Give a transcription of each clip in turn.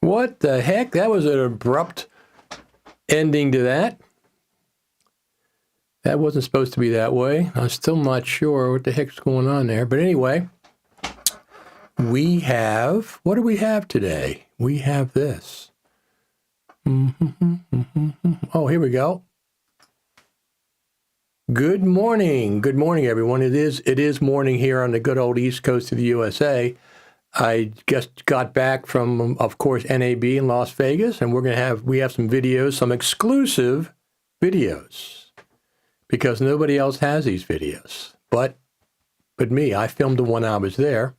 What the heck? That was an abrupt ending to that. That wasn't supposed to be that way. I'm still not sure what the heck's going on there. But anyway, we have, what do we have today? We have this. Oh, here we go. Good morning. Good morning, everyone. It is morning here on the good old East Coast of the USA. I just got back from, of course, NAB in Las Vegas, and we have some videos, some exclusive videos, because nobody else has these videos. But me, I filmed the one I was there.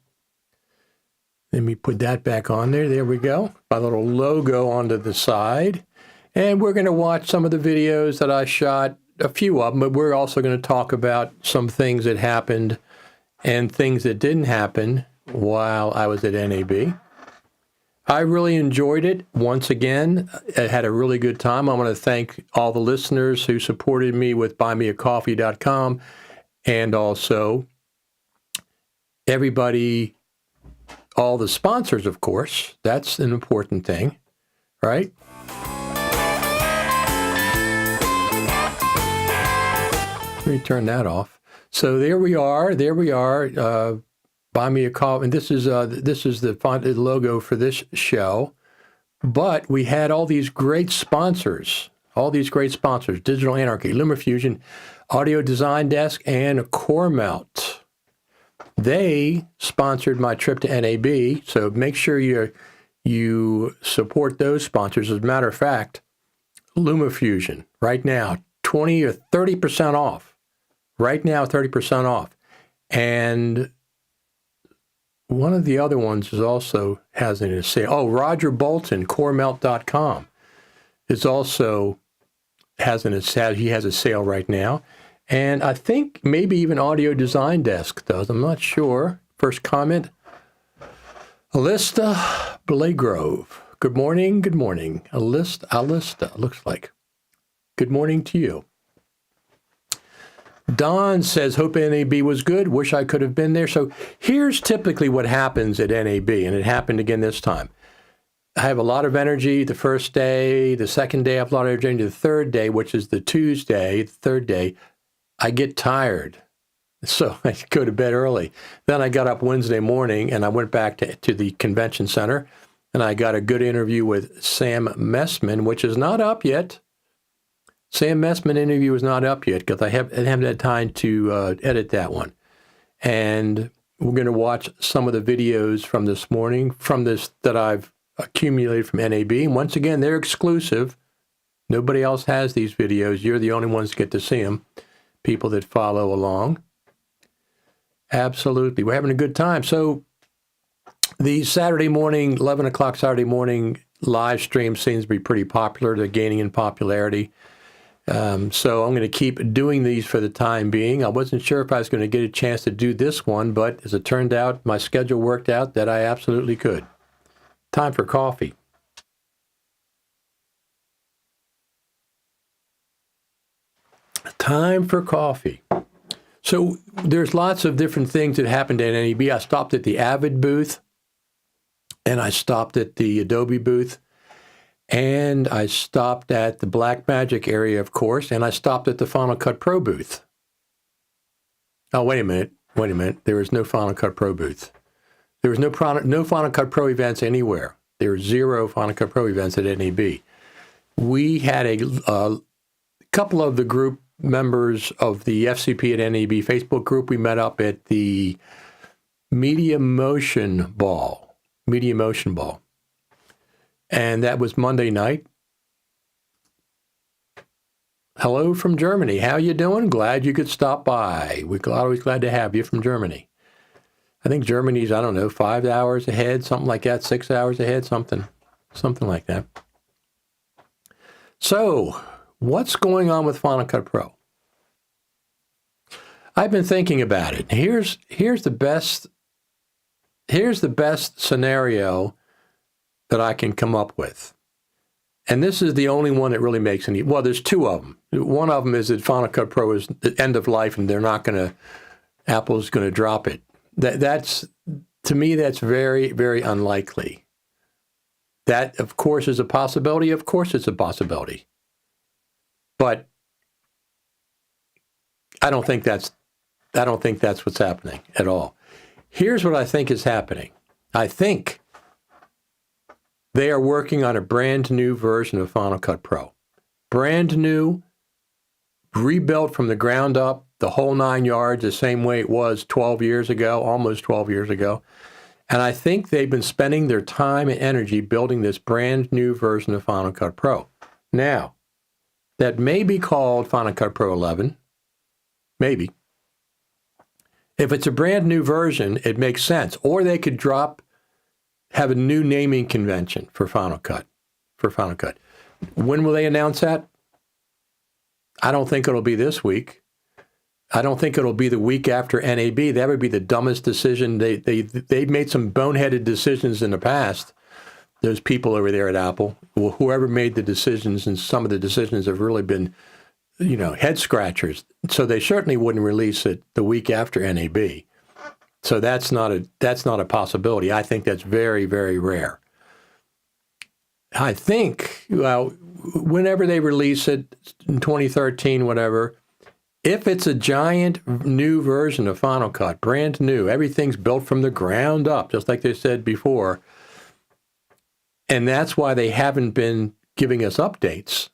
Let me put that back on there. There we go. My little logo onto the side. And we're going to watch some of the videos that I shot, a few of them, but we're also going to talk about some things that happened and things that didn't happen while I was at NAB. I really enjoyed it. Once again, I had a really good time. I want to thank all the listeners who supported me with buymeacoffee.com, and also everybody, all the sponsors, of course. That's an important thing, right? Let me turn that off. So there we are. Buy me a coffee, and this is the logo for this show. But we had all these great sponsors, Digital Anarchy, LumaFusion, Audio Design Desk, and CoreMelt. They sponsored my trip to NAB, so make sure you support those sponsors. As a matter of fact, LumaFusion, right now, 20 or 30% off. Right now, 30% off. And one of the other ones is also has a sale. Oh, Roger Bolton, coremelt.com, is also he has a sale right now. And I think maybe even Audio Design Desk does. I'm not sure. First comment, Alista Blagrove. Good morning. Alista, looks like. Good morning to you. Don says, hope NAB was good. Wish I could have been there. So here's typically what happens at NAB, and it happened again this time. I have a lot of energy the first day. The second day, I have a lot of energy. The third day, which is the Tuesday, the third day, I get tired. So I go to bed early. Then I got up Wednesday morning, and I went back to the convention center, and I got a good interview with Sam Messman, which is not up yet. Sam Messman interview is not up yet because I haven't had time to edit that one. And we're going to watch some of the videos from this morning, that I've accumulated from NAB. And once again, they're exclusive. Nobody else has these videos. You're the only ones that get to see them, people that follow along. Absolutely. We're having a good time. So the Saturday morning, 11 o'clock Saturday morning live stream seems to be pretty popular. They're gaining in popularity. So I'm going to keep doing these for the time being. I wasn't sure if I was going to get a chance to do this one, but as it turned out, my schedule worked out that I absolutely could. Time for coffee. Time for coffee. So there's lots of different things that happened at NAB. I stopped at the Avid booth, and I stopped at the Adobe booth. And I stopped at the Blackmagic area, of course, and I stopped at the Final Cut Pro booth. Oh, wait a minute. There was no Final Cut Pro booth. There was no Final Cut Pro events anywhere. There were 0 Final Cut Pro events at NAB. We had a couple of the group members of the FCP at NAB Facebook group. We met up at the Media Motion Ball. And that was Monday night. Hello from Germany. How you doing? Glad you could stop by. We're always glad to have you from Germany. I think Germany's, I don't know, 5 hours ahead, something like that, 6 hours ahead, something like that. So, what's going on with Final Cut Pro? I've been thinking about it. Here's the best scenario that I can come up with. And this is the only one that really makes any, well, there's two of them. One of them is that Final Cut Pro is the end of life and Apple's going to drop it. That's, to me, that's very, very unlikely. That, of course, is a possibility. Of course, it's a possibility. But I don't think that's what's happening at all. Here's what I think is happening. I think they are working on a brand new version of Final Cut Pro. Brand new, rebuilt from the ground up, the whole 9 yards, the same way it was 12 years ago, almost 12 years ago. And I think they've been spending their time and energy building this brand new version of Final Cut Pro. Now, that may be called Final Cut Pro 11, maybe. If it's a brand new version, it makes sense. Or they could have a new naming convention for Final Cut. When will they announce that? I don't think it'll be this week. I don't think it'll be the week after NAB. That would be the dumbest decision. They've made some boneheaded decisions in the past. Those people over there at Apple, whoever made the decisions, and some of the decisions have really been, head scratchers. So they certainly wouldn't release it the week after NAB. So that's not a possibility. I think that's very, very rare. I think, whenever they release it in 2013, whatever, if it's a giant new version of Final Cut, brand new, everything's built from the ground up, just like they said before, and that's why they haven't been giving us updates,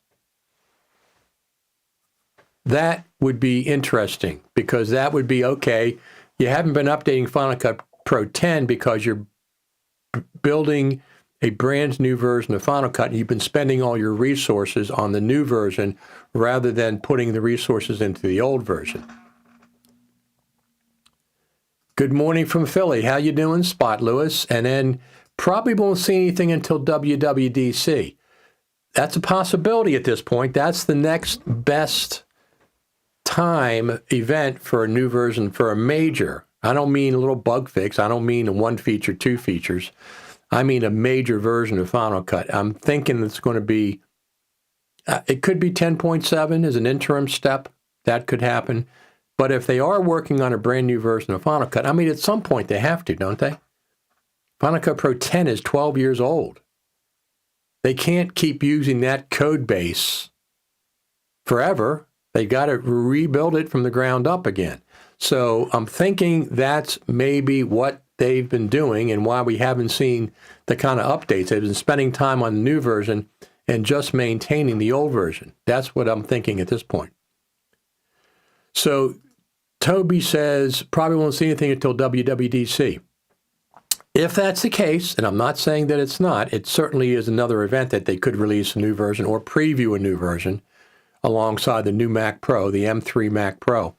that would be interesting, because that would be, okay, you haven't been updating Final Cut Pro 10 because you're building a brand new version of Final Cut, and you've been spending all your resources on the new version rather than putting the resources into the old version. Good morning from Philly. How you doing, Spot Lewis? And then probably won't see anything until WWDC. That's a possibility at this point. That's the next best time event for a new version, for a major. I don't mean a little bug fix. I don't mean a one feature, two features. I mean a major version of Final Cut. I'm thinking it's going to be, it could be 10.7 as an interim step. That could happen. But if they are working on a brand new version of Final Cut, I mean, at some point they have to, don't they? Final Cut Pro 10 is 12 years old. They can't keep using that code base forever. They got to rebuild it from the ground up again. So I'm thinking that's maybe what they've been doing and why we haven't seen the kind of updates. They've been spending time on the new version and just maintaining the old version. That's what I'm thinking at this point. So Toby says probably won't see anything until WWDC. If that's the case, and I'm not saying that it's not, it certainly is another event that they could release a new version or preview a new version alongside the new Mac Pro, the M3 Mac Pro.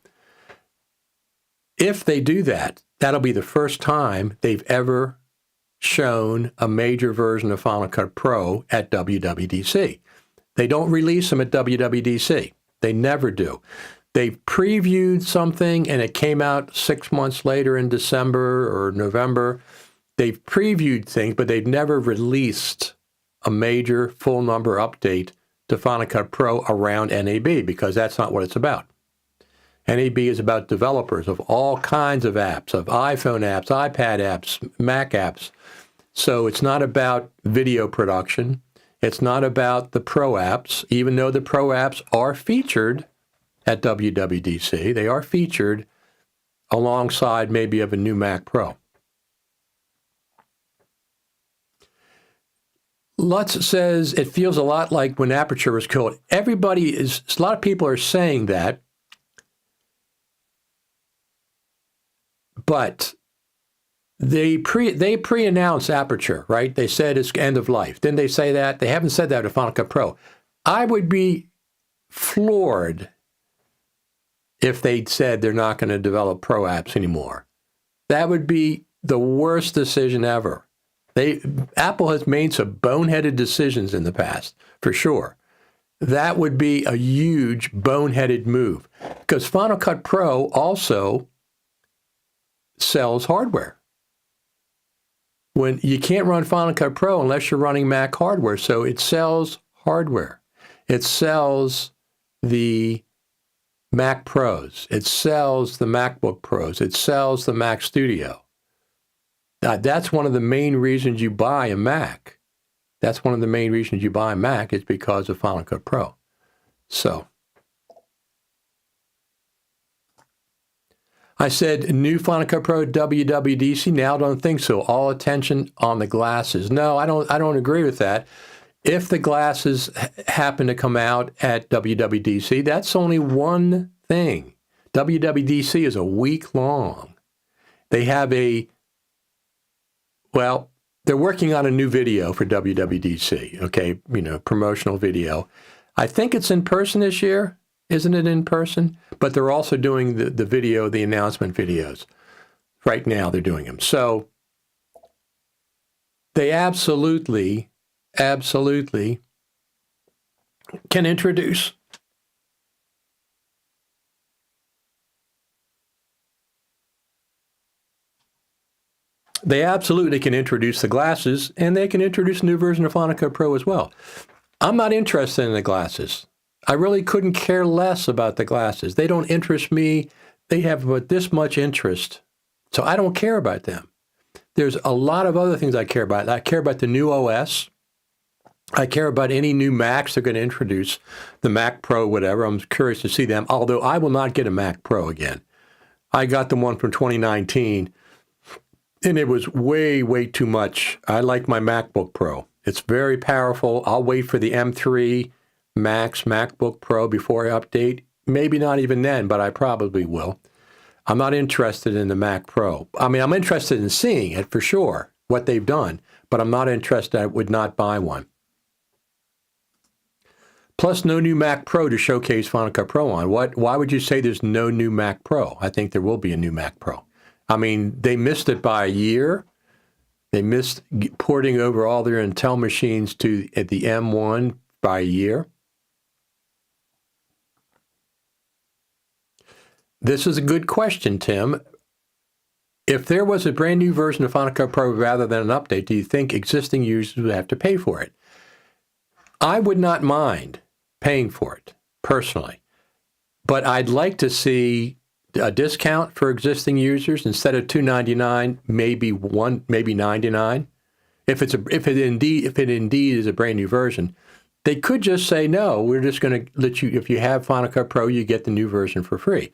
If they do that, that'll be the first time they've ever shown a major version of Final Cut Pro at WWDC. They don't release them at WWDC. They never do. They previewed something and it came out 6 months later in December or November. They've previewed things, but they've never released a major full number update to Final Cut Pro around NAB, because that's not what it's about. NAB is about developers of all kinds of apps, of iPhone apps, iPad apps, Mac apps. So it's not about video production. It's not about the Pro apps, even though the Pro apps are featured at WWDC. They are featured alongside maybe of a new Mac Pro. Lutz says it feels a lot like when Aperture was killed. A lot of people are saying that, but they pre-announced Aperture, right? They said it's end of life. Didn't they say that? They haven't said that to Final Cut Pro. I would be floored if they'd said they're not going to develop pro apps anymore. That would be the worst decision ever. Apple has made some boneheaded decisions in the past, for sure. That would be a huge boneheaded move, because Final Cut Pro also sells hardware. When you can't run Final Cut Pro unless you're running Mac hardware, so it sells hardware. It sells the Mac Pros. It sells the MacBook Pros. It sells the Mac Studio. That's one of the main reasons you buy a Mac. That's one of the main reasons you buy a Mac is because of Final Cut Pro. So I said new Final Cut Pro WWDC. Now don't think so. All attention on the glasses. No, I don't agree with that. If the glasses happen to come out at WWDC, that's only one thing. WWDC is a week long. They have they're working on a new video for WWDC, okay, promotional video. I think it's in person this year. Isn't it in person? But they're also doing the video, the announcement videos. Right now they're doing them. So they absolutely can introduce the glasses, and they can introduce a new version of Final Cut Pro as well. I'm not interested in the glasses. I really couldn't care less about the glasses. They don't interest me. They have about this much interest. So I don't care about them. There's a lot of other things I care about. I care about the new OS. I care about any new Macs they're going to introduce, the Mac Pro, whatever. I'm curious to see them, although I will not get a Mac Pro again. I got the one from 2019, and it was way, way too much. I like my MacBook Pro. It's very powerful. I'll wait for the M3 Max MacBook Pro before I update. Maybe not even then, but I probably will. I'm not interested in the Mac Pro. I mean, I'm interested in seeing it for sure, what they've done, but I'm not interested. I would not buy one. Plus, no new Mac Pro to showcase Final Cut Pro on. Why would you say there's no new Mac Pro? I think there will be a new Mac Pro. I mean, they missed it by a year. They missed porting over all their Intel machines to the M1 by a year. This is a good question, Tim. If there was a brand new version of Final Cut Pro rather than an update, do you think existing users would have to pay for it? I would not mind paying for it, personally. But I'd like to see a discount for existing users instead of $299, maybe $99. If it indeed is a brand new version, they could just say no. We're just going to let you. If you have Final Cut Pro, you get the new version for free.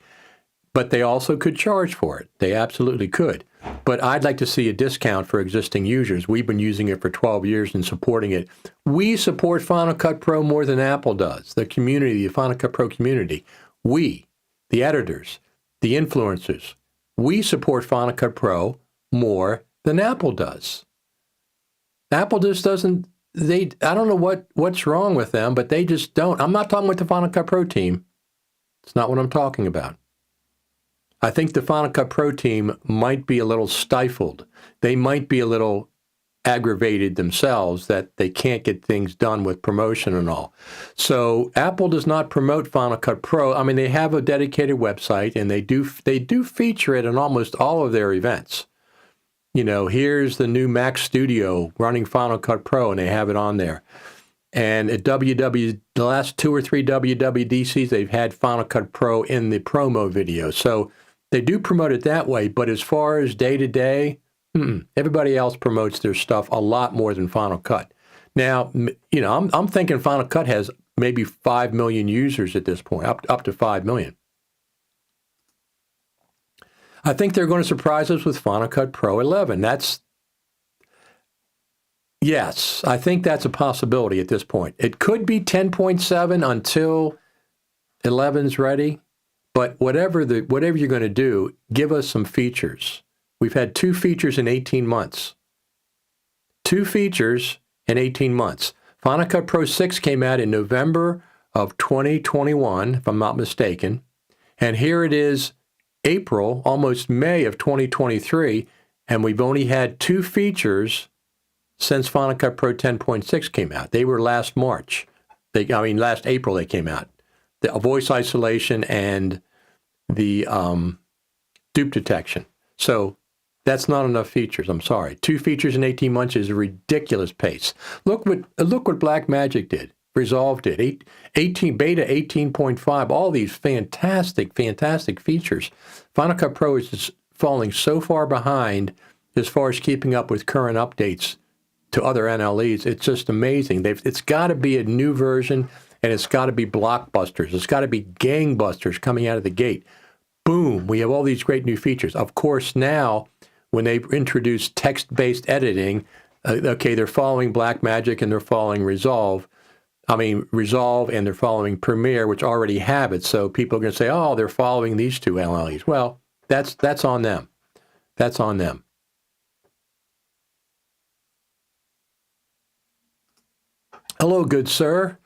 But they also could charge for it. They absolutely could. But I'd like to see a discount for existing users. We've been using it for 12 years and supporting it. We support Final Cut Pro more than Apple does. The community, the Final Cut Pro community. We, the editors, the influencers, we support Final Cut Pro more than Apple does. Apple just doesn't, I don't know what's wrong with them, but they just don't. I'm not talking about the Final Cut Pro team. It's not what I'm talking about. I think the Final Cut Pro team might be a little stifled. They might be a little aggravated themselves that they can't get things done with promotion and all. So Apple does not promote Final Cut Pro. I mean, they have a dedicated website, and they do feature it in almost all of their events. Here's the new Mac Studio running Final Cut Pro, and they have it on there. And at the last 2 or 3 WWDCs, they've had Final Cut Pro in the promo video. So they do promote it that way, but as far as day-to-day, everybody else promotes their stuff a lot more than Final Cut. Now, I'm thinking Final Cut has maybe 5 million users at this point, up to 5 million. I think they're going to surprise us with Final Cut Pro 11. Yes, I think that's a possibility at this point. It could be 10.7 until 11's ready. But whatever you're going to do, give us some features. We've had 2 features in 18 months. 2 features in 18 months. Final Cut Pro 6 came out in November of 2021, if I'm not mistaken. And here it is, April, almost May of 2023, and we've only had 2 features since Final Cut Pro 10.6 came out. They were last March. Last April they came out. The voice isolation and the dupe detection. So that's not enough features. I'm sorry. 2 features in 18 months is a ridiculous pace. Look what Blackmagic did. Resolve did. Beta 18.5. All these fantastic features. Final Cut Pro is just falling so far behind as far as keeping up with current updates to other NLEs. It's just amazing. It's got to be a new version, and it's got to be blockbusters. It's got to be gangbusters coming out of the gate. Boom, we have all these great new features. Of course, now, when they introduce text-based editing, they're following Blackmagic and they're following Resolve, and they're following Premiere, which already have it. So people are going to say, oh, they're following these 2 NLEs. Well, that's on them. That's on them. Hello, good sir.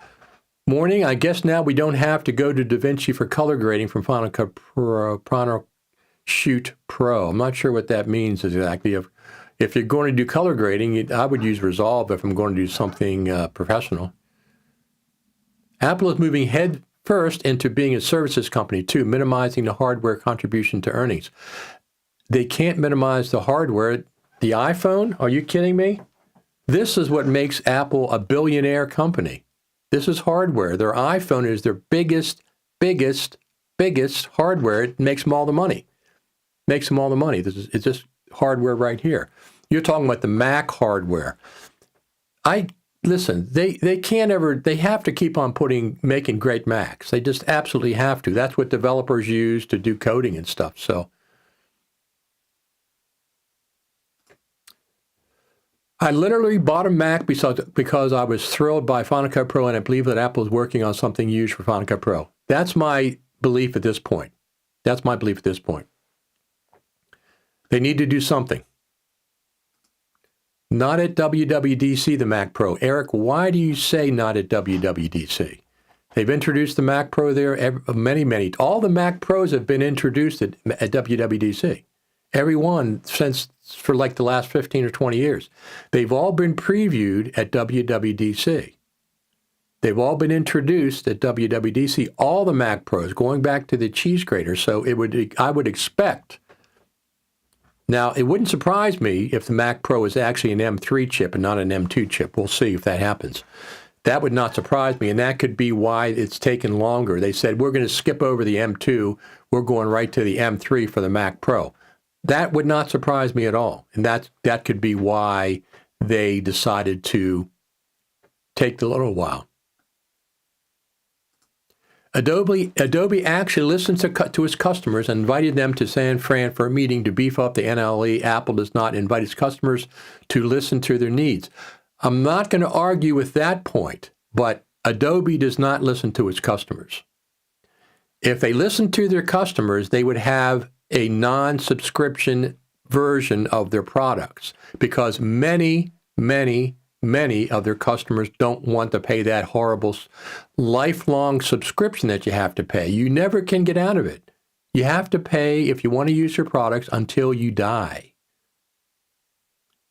Morning. I guess now we don't have to go to DaVinci for color grading from Final Cut Pro, Shoot Pro. I'm not sure what that means exactly. If you're going to do color grading, I would use Resolve if I'm going to do something professional. Apple is moving head first into being a services company too, minimizing the hardware contribution to earnings. They can't minimize the hardware. The iPhone? Are you kidding me? This is what makes Apple a billionaire company. This is hardware. Their iPhone is their biggest hardware. It makes them all the money. It's just hardware right here. You're talking about the Mac hardware. Listen, they can't ever, they have to keep on making great Macs. They just absolutely have to. That's what developers use to do coding and stuff. So I literally bought a Mac because I was thrilled by Final Cut Pro, and I believe that Apple is working on something huge for Final Cut Pro. That's my belief at this point. They need to do something. Not at WWDC, the Mac Pro. Eric, why do you say not at WWDC? They've introduced the Mac Pro there, many. All the Mac Pros have been introduced at WWDC. Every one for like the last 15 or 20 years. They've all been previewed at WWDC. They've all been introduced at WWDC, all the Mac Pros, going back to the cheese grater. So I would expect. Now, it wouldn't surprise me if the Mac Pro is actually an M3 chip and not an M2 chip. We'll see if that happens. That would not surprise me, and that could be why it's taken longer. They said, we're going to skip over the M2. We're going right to the M3 for the Mac Pro. That would not surprise me at all, and that could be why they decided to take the little while. Adobe actually listened to its customers and invited them to San Fran for a meeting to beef up the NLE. Apple does not invite its customers to listen to their needs. I'm not going to argue with that point, but Adobe does not listen to its customers. If they listened to their customers, they would have a non-subscription version of their products, because many of their customers don't want to pay that horrible lifelong subscription that you have to pay. You never can get out of it. You have to pay if you want to use your products until you die.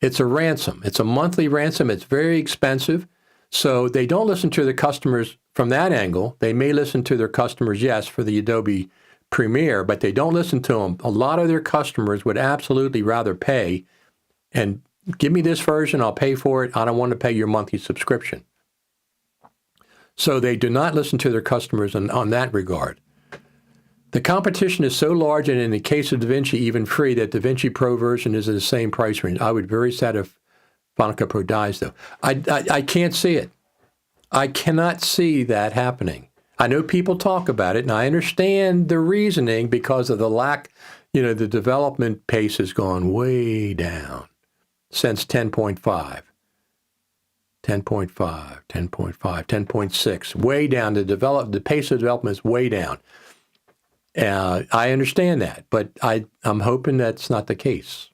It's a ransom. It's a monthly ransom. It's very expensive. So they don't listen to their customers from that angle. They may listen to their customers, yes, for the Adobe Premiere, but they don't listen to them. A lot of their customers would absolutely rather pay and give me this version, I'll pay for it. I don't want to pay your monthly subscription. So they do not listen to their customers on that regard. The competition is so large, and in the case of DaVinci, even free, that DaVinci Pro version is in the same price range. I would be very sad if Final Cut Pro dies, though. I can't see it. I cannot see that happening. I know people talk about it, and I understand the reasoning because of the lack, the development pace has gone way down since 10.5, 10.6, way down. The pace of development is way down. I understand that, but I'm hoping that's not the case.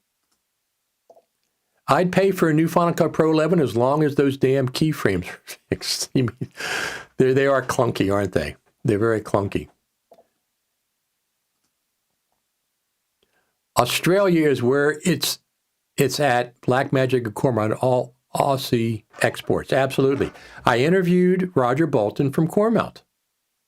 I'd pay for a new Final Cut Pro 11 as long as those damn keyframes are fixed. They are clunky, aren't they? They're very clunky. Australia is where it's at. Blackmagic and Cormount, all Aussie exports. Absolutely. I interviewed Roger Bolton from Cormount.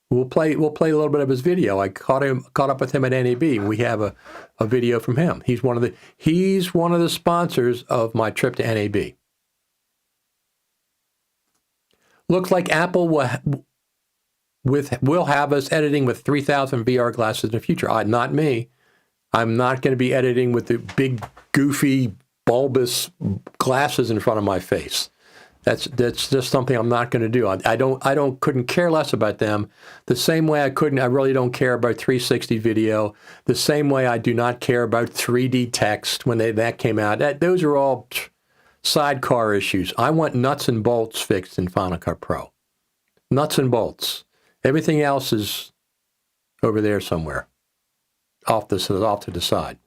We'll play a little bit of his video. I caught up with him at NAB, and we have a video from him. He's one of the sponsors of my trip to NAB. Looks like Apple will have us editing with 3,000 VR glasses in the future. Not me. I'm not going to be editing with the big, goofy, bulbous glasses in front of my face. That's just something I'm not going to do. I couldn't care less about them. The same way I really don't care about 360 video. The same way I do not care about 3D text when that came out. Those are all sidecar issues. I want nuts and bolts fixed in Final Cut Pro. Nuts and bolts. Everything else is over there somewhere, off to the side.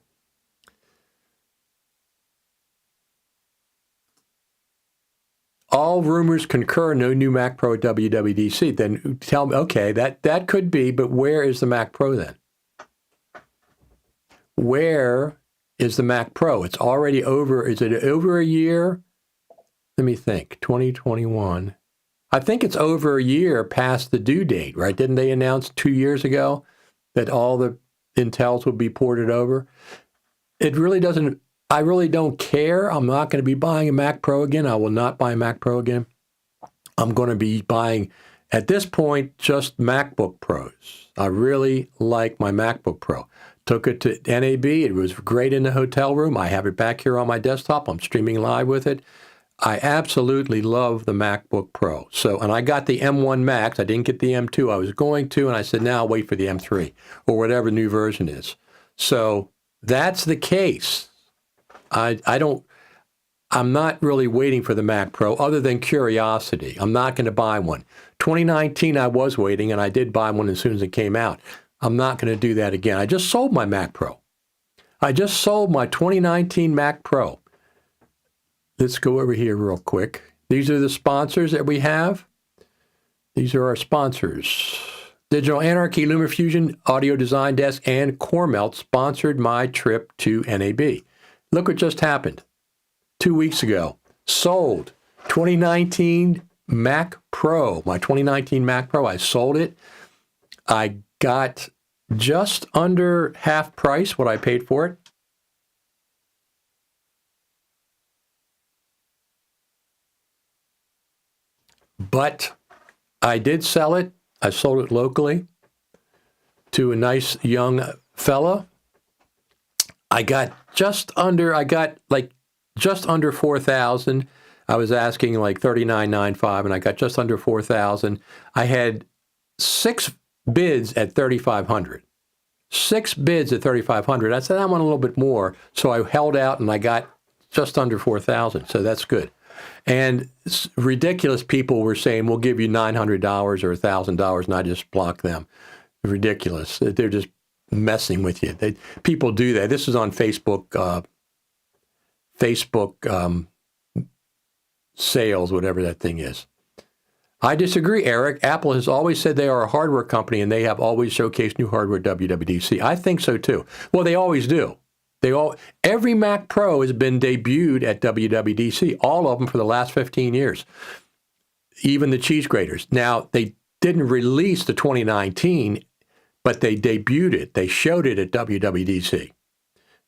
All rumors concur, no new Mac Pro at WWDC. Then tell me, okay, that could be, but where is the Mac Pro then? Where is the Mac Pro? It's already over. Is it over a year? Let me think. 2021. I think it's over a year past the due date, right? Didn't they announce 2 years ago that all the Intels would be ported over? It really doesn't. I really don't care. I'm not going to be buying a Mac Pro again. I will not buy a Mac Pro again. I'm going to be buying, at this point, just MacBook Pros. I really like my MacBook Pro. Took it to NAB. It was great in the hotel room. I have it back here on my desktop. I'm streaming live with it. I absolutely love the MacBook Pro. And I got the M1 Max. I didn't get the M2. I was going to, and I said, now I'll wait for the M3 or whatever new version is. So that's the case. I'm not really waiting for the Mac Pro other than curiosity. I'm not going to buy one. 2019, I was waiting, and I did buy one as soon as it came out. I'm not going to do that again. I just sold my Mac Pro. I just sold my 2019 Mac Pro. Let's go over here real quick. These are the sponsors that we have. These are our sponsors. Digital Anarchy, LumaFusion, Audio Design Desk, and Cormelt sponsored my trip to NAB. Look what just happened. 2 weeks ago. Sold 2019 Mac Pro. My 2019 Mac Pro. I sold it. I got just under half price what I paid for it. But I did sell it. I sold it locally to a nice young fella. I got just under 4,000. I was asking like $39.95, and I got just under 4,000. I had 6 bids at 3,500. 6 bids at 3,500. I said I want a little bit more, so I held out and I got just under 4,000. So that's good. And ridiculous people were saying, we'll give you $900 or $1,000, and I just blocked them. Ridiculous. They're just messing with you. People do that. This is on Facebook, sales, whatever that thing is. I disagree, Eric. Apple has always said they are a hardware company, and they have always showcased new hardware at WWDC. I think so, too. Well, they always do. Every Mac Pro has been debuted at WWDC, all of them for the last 15 years, even the cheese graters. Now, they didn't release the 2019, but they debuted it. They showed it at WWDC.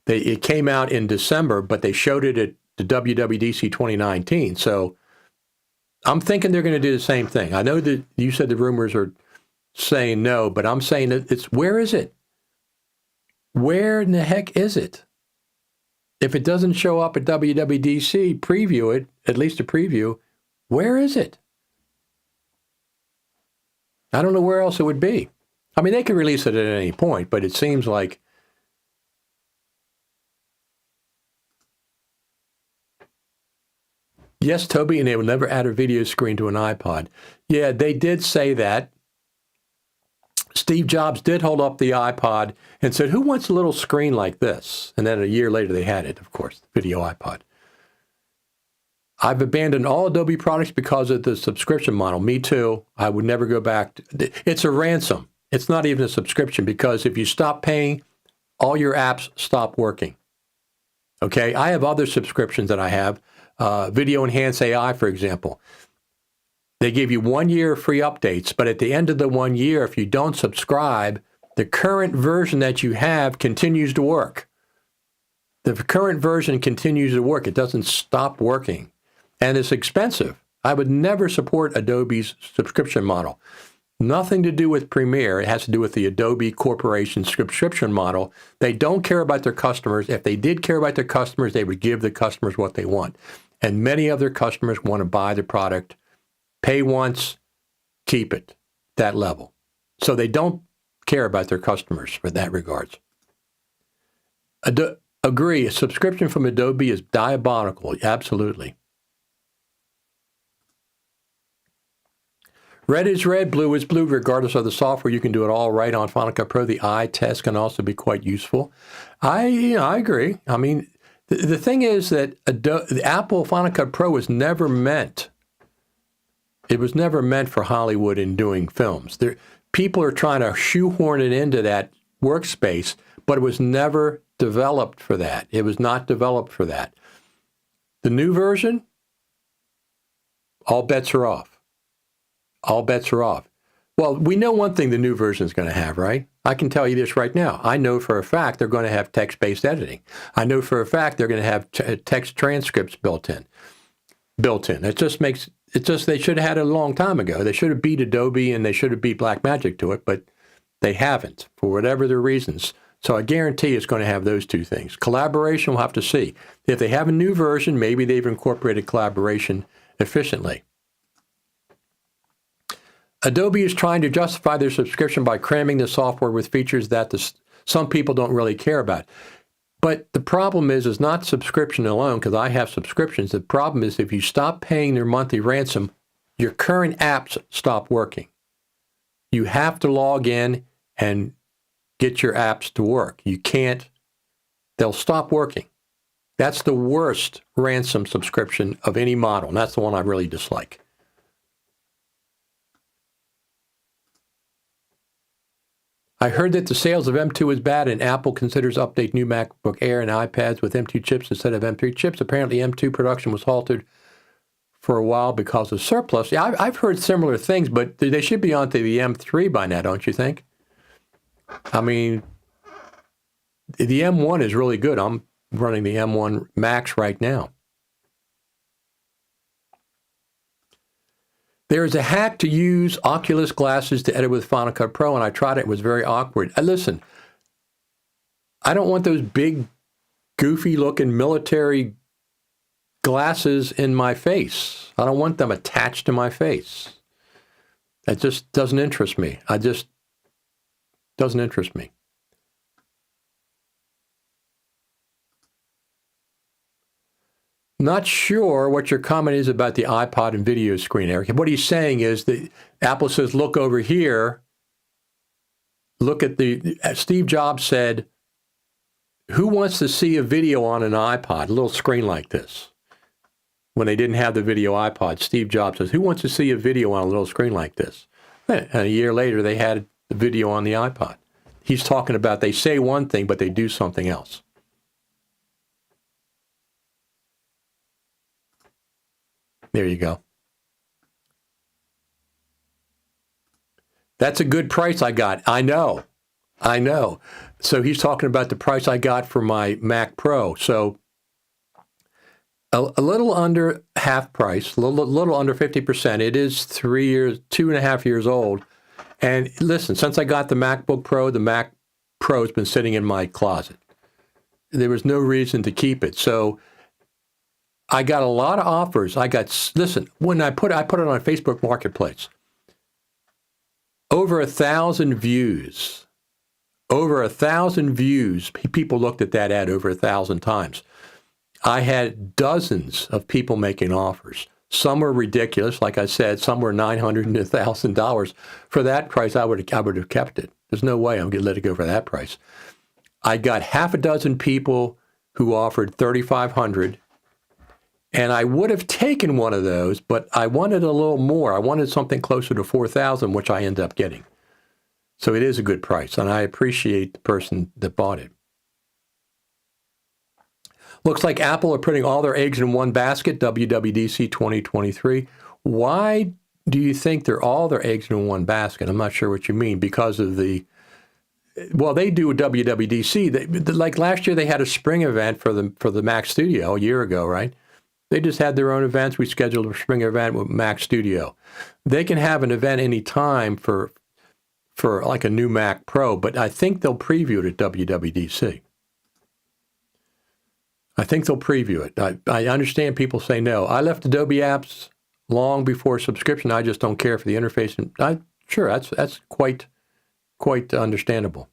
It came out in December, but they showed it at the WWDC 2019. So I'm thinking they're going to do the same thing. I know that you said the rumors are saying no, but I'm saying that where is it? Where in the heck is it? If it doesn't show up at WWDC, preview it, at least a preview, where is it? I don't know where else it would be. I mean, they could release it at any point, but it seems like yes, Toby, and they will never add a video screen to an iPod. Yeah, they did say that. Steve Jobs did hold up the iPod and said, who wants a little screen like this? And then a year later, they had it, of course, the video iPod. I've abandoned all Adobe products because of the subscription model. Me too. I would never go back. It's a ransom. It's not even a subscription, because if you stop paying, all your apps stop working. Okay, I have other subscriptions that I have. Video Enhance AI, for example. They give you 1 year of free updates, but at the end of the 1 year, if you don't subscribe, the current version that you have continues to work. The current version continues to work. It doesn't stop working. And it's expensive. I would never support Adobe's subscription model. Nothing to do with Premiere. It has to do with the Adobe Corporation subscription model. They don't care about their customers. If they did care about their customers, they would give the customers what they want. And many of their customers want to buy the product, pay once, keep it, that level. So they don't care about their customers for that regards. Agree, a subscription from Adobe is diabolical, absolutely. Red is red, blue is blue. Regardless of the software, you can do it all right on Final Cut Pro. The eye test can also be quite useful. I agree. I mean, the thing is that the Apple Final Cut Pro was never meant. It was never meant for Hollywood in doing films. People are trying to shoehorn it into that workspace, but it was never developed for that. It was not developed for that. The new version, all bets are off. All bets are off. Well, we know one thing the new version is going to have, right? I can tell you this right now. I know for a fact they're going to have text-based editing. I know for a fact they're going to have text transcripts built in. They should have had it a long time ago. They should have beat Adobe and they should have beat Blackmagic to it, but they haven't for whatever their reasons. So I guarantee it's going to have those two things. Collaboration, we'll have to see. If they have a new version, maybe they've incorporated collaboration efficiently. Adobe is trying to justify their subscription by cramming the software with features that some people don't really care about. But the problem is not subscription alone, because I have subscriptions. The problem is if you stop paying their monthly ransom, your current apps stop working. You have to log in and get your apps to work. You can't. They'll stop working. That's the worst ransom subscription of any model, and that's the one I really dislike. I heard that the sales of M2 is bad and Apple considers update new MacBook Air and iPads with M2 chips instead of M3 chips. Apparently M2 production was halted for a while because of surplus. Yeah, I've heard similar things, but they should be onto the M3 by now, don't you think? I mean, the M1 is really good. I'm running the M1 Max right now. There is a hack to use Oculus glasses to edit with Final Cut Pro, and I tried it. It was very awkward. Listen, I don't want those big, goofy-looking military glasses in my face. I don't want them attached to my face. That just doesn't interest me. Doesn't interest me. Not sure what your comment is about the iPod and video screen, Eric. What he's saying is that Apple says, look over here. Look at Steve Jobs said, who wants to see a video on an iPod, a little screen like this? When they didn't have the video iPod, Steve Jobs says, who wants to see a video on a little screen like this? And a year later, they had the video on the iPod. He's talking about they say one thing, but they do something else. There you go. That's a good price I got. I know. So he's talking about the price I got for my Mac Pro. So a little under half price, a little under 50%. It is 2.5 years old. And listen, since I got the MacBook Pro, the Mac Pro has been sitting in my closet. There was no reason to keep it. So I got a lot of offers. Listen, when I put it on Facebook Marketplace, over 1,000 views. Over 1,000 views. People looked at that ad over 1,000 times. I had dozens of people making offers. Some were ridiculous, like I said. Some were $900 and $1,000. For that price, I would have kept it. There's no way I'm going to let it go for that price. I got half a dozen people who offered $3,500. And I would have taken one of those, but I wanted a little more. I wanted something closer to 4,000, which I ended up getting. So it is a good price, and I appreciate the person that bought it. Looks like Apple are putting all their eggs in one basket, WWDC 2023. Why do you think they're all their eggs in one basket? I'm not sure what you mean. Because of well, they do a WWDC. Like last year, they had a spring event for the Mac Studio a year ago, right? They just had their own events. We scheduled a spring event with Mac Studio. They can have an event anytime for like a new Mac Pro, but I think they'll preview it at WWDC. I think they'll preview it. I understand people say no. I left Adobe Apps long before subscription. I just don't care for the interface. And sure, that's quite understandable.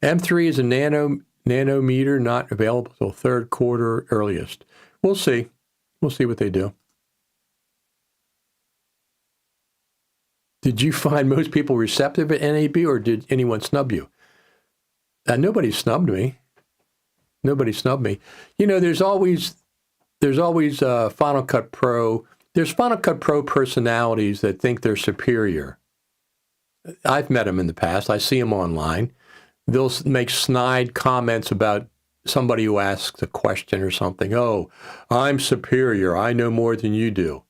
M3 is a nanometer, not available till third quarter earliest. We'll see. We'll see what they do. Did you find most people receptive at NAB, or did anyone snub you? Nobody snubbed me. Nobody snubbed me. You know, there's always Final Cut Pro. There's Final Cut Pro personalities that think they're superior. I've met them in the past. I see them online. They'll make snide comments about somebody who asks a question or something. Oh, I'm superior. I know more than you do.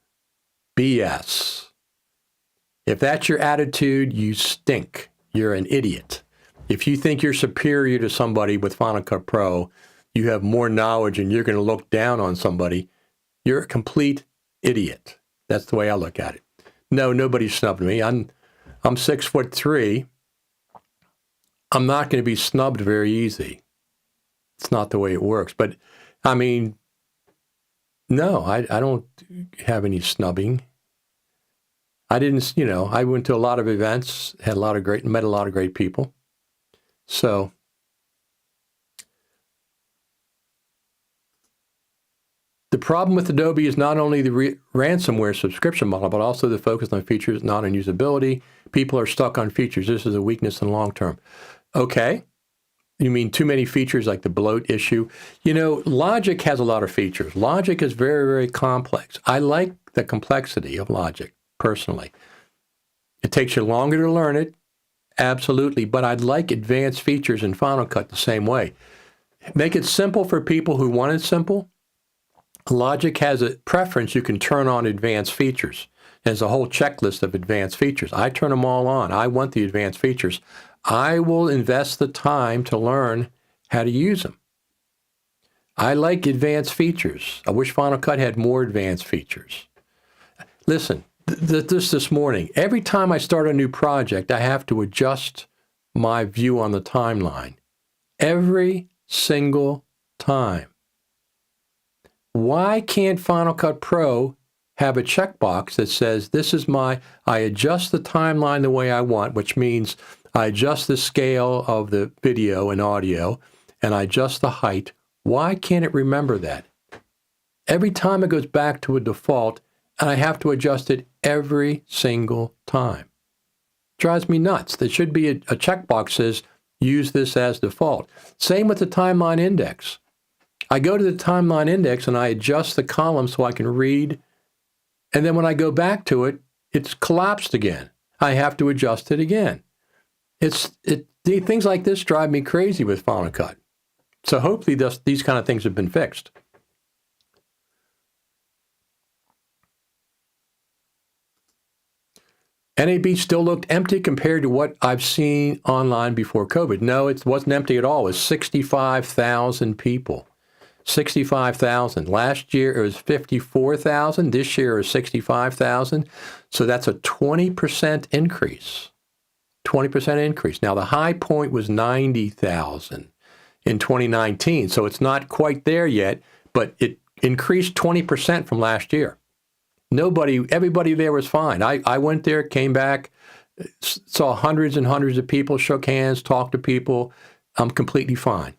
BS. If that's your attitude, you stink. You're an idiot. If you think you're superior to somebody with Final Cut Pro, you have more knowledge and you're going to look down on somebody, you're a complete idiot. That's the way I look at it. No, nobody snubbed me. I'm 6'3". I'm not going to be snubbed very easy. It's not the way it works. But, I mean, no, I don't have any snubbing. I didn't, I went to a lot of events, met a lot of great people. So, the problem with Adobe is not only the ransomware subscription model, but also the focus on features, not on usability. People are stuck on features. This is a weakness in the long term. Okay. You mean too many features, like the bloat issue? Logic has a lot of features. Logic is very, very complex. I like the complexity of Logic, personally. It takes you longer to learn it, absolutely, but I'd like advanced features in Final Cut the same way. Make it simple for people who want it simple. Logic has a preference. You can turn on advanced features. There's a whole checklist of advanced features. I turn them all on. I want the advanced features. I will invest the time to learn how to use them. I like advanced features. I wish Final Cut had more advanced features. Listen, this morning, every time I start a new project, I have to adjust my view on the timeline. Every single time. Why can't Final Cut Pro have a checkbox that says, I adjust the timeline the way I want, which means I adjust the scale of the video and audio, and I adjust the height. Why can't it remember that? Every time it goes back to a default, and I have to adjust it every single time. Drives me nuts. There should be a checkbox that says, use this as default. Same with the timeline index. I go to the timeline index and I adjust the column so I can read, and then when I go back to it, it's collapsed again. I have to adjust it again. Things like this drive me crazy with Final Cut. So hopefully these kind of things have been fixed. NAB still looked empty compared to what I've seen online before COVID. No, it wasn't empty at all. It was 65,000 people. 65,000. Last year it was 54,000. This year is 65,000. So that's a 20% increase. 20% increase. Now the high point was 90,000 in 2019. So it's not quite there yet, but it increased 20% from last year. Everybody there was fine. I went there, came back, saw hundreds and hundreds of people, shook hands, talked to people. I'm completely fine.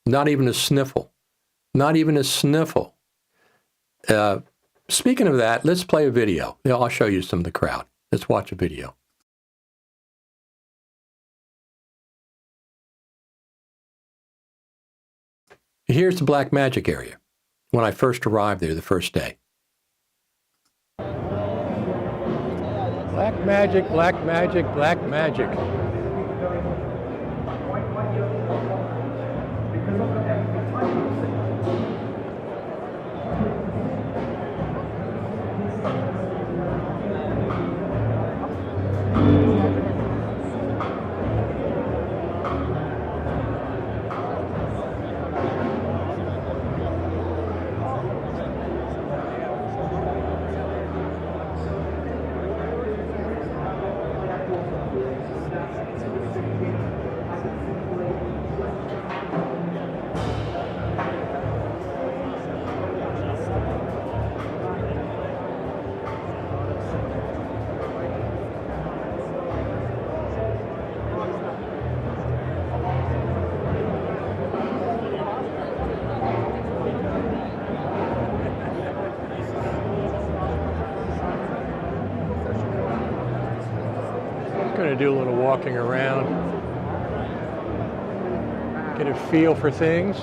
Not even a sniffle. Not even a sniffle. Speaking of that, let's play a video. I'll show you some of the crowd. Let's watch a video. Here's the Black Magic area when I first arrived there the first day. Black magic, black magic, black magic. Going to do a little walking around, get a feel for things.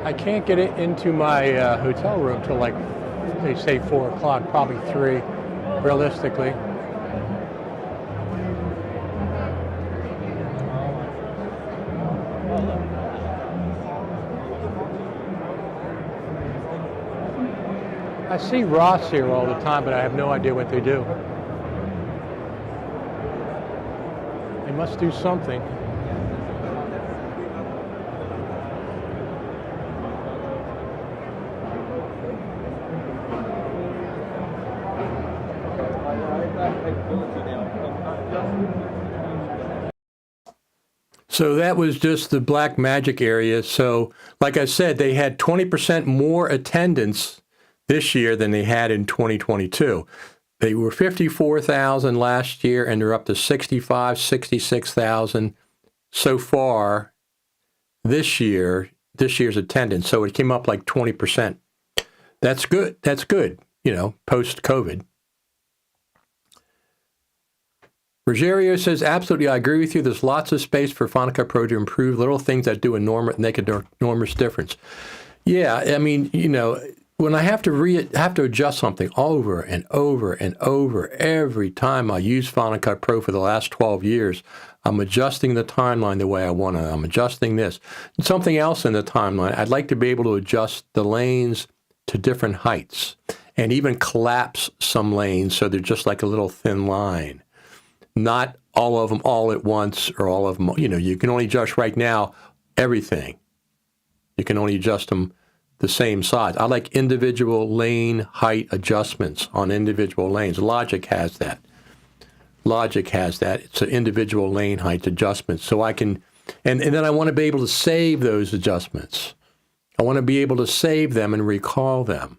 I can't get it into my hotel room till like, they say 4 o'clock, probably 3, realistically. I see Ross here all the time, but I have no idea what they do. They must do something. So that was just the Black Magic area. So like I said, they had 20% more attendance this year than they had in 2022. They were 54,000 last year, and they're up to 65, 66,000 so far this year's attendance. So it came up like 20%. That's good. That's good, you know, post-COVID. Rogerio says, absolutely, I agree with you. There's lots of space for Final Cut Pro to improve little things that make an enormous difference. Yeah, I mean, you know, when I have to adjust something over and over and over every time I use Final Cut Pro for the last 12 years, I'm adjusting the timeline the way I want to. I'm adjusting this. And something else in the timeline, I'd like to be able to adjust the lanes to different heights and even collapse some lanes so they're just like a little thin line. Not all of them all at once or all of them, you know, you can only adjust right now everything. You can only adjust them the same size. I like individual lane height adjustments on individual lanes. Logic has that. It's an individual lane height adjustment. So I can, and then I want to be able to save those adjustments. I want to be able to save them and recall them.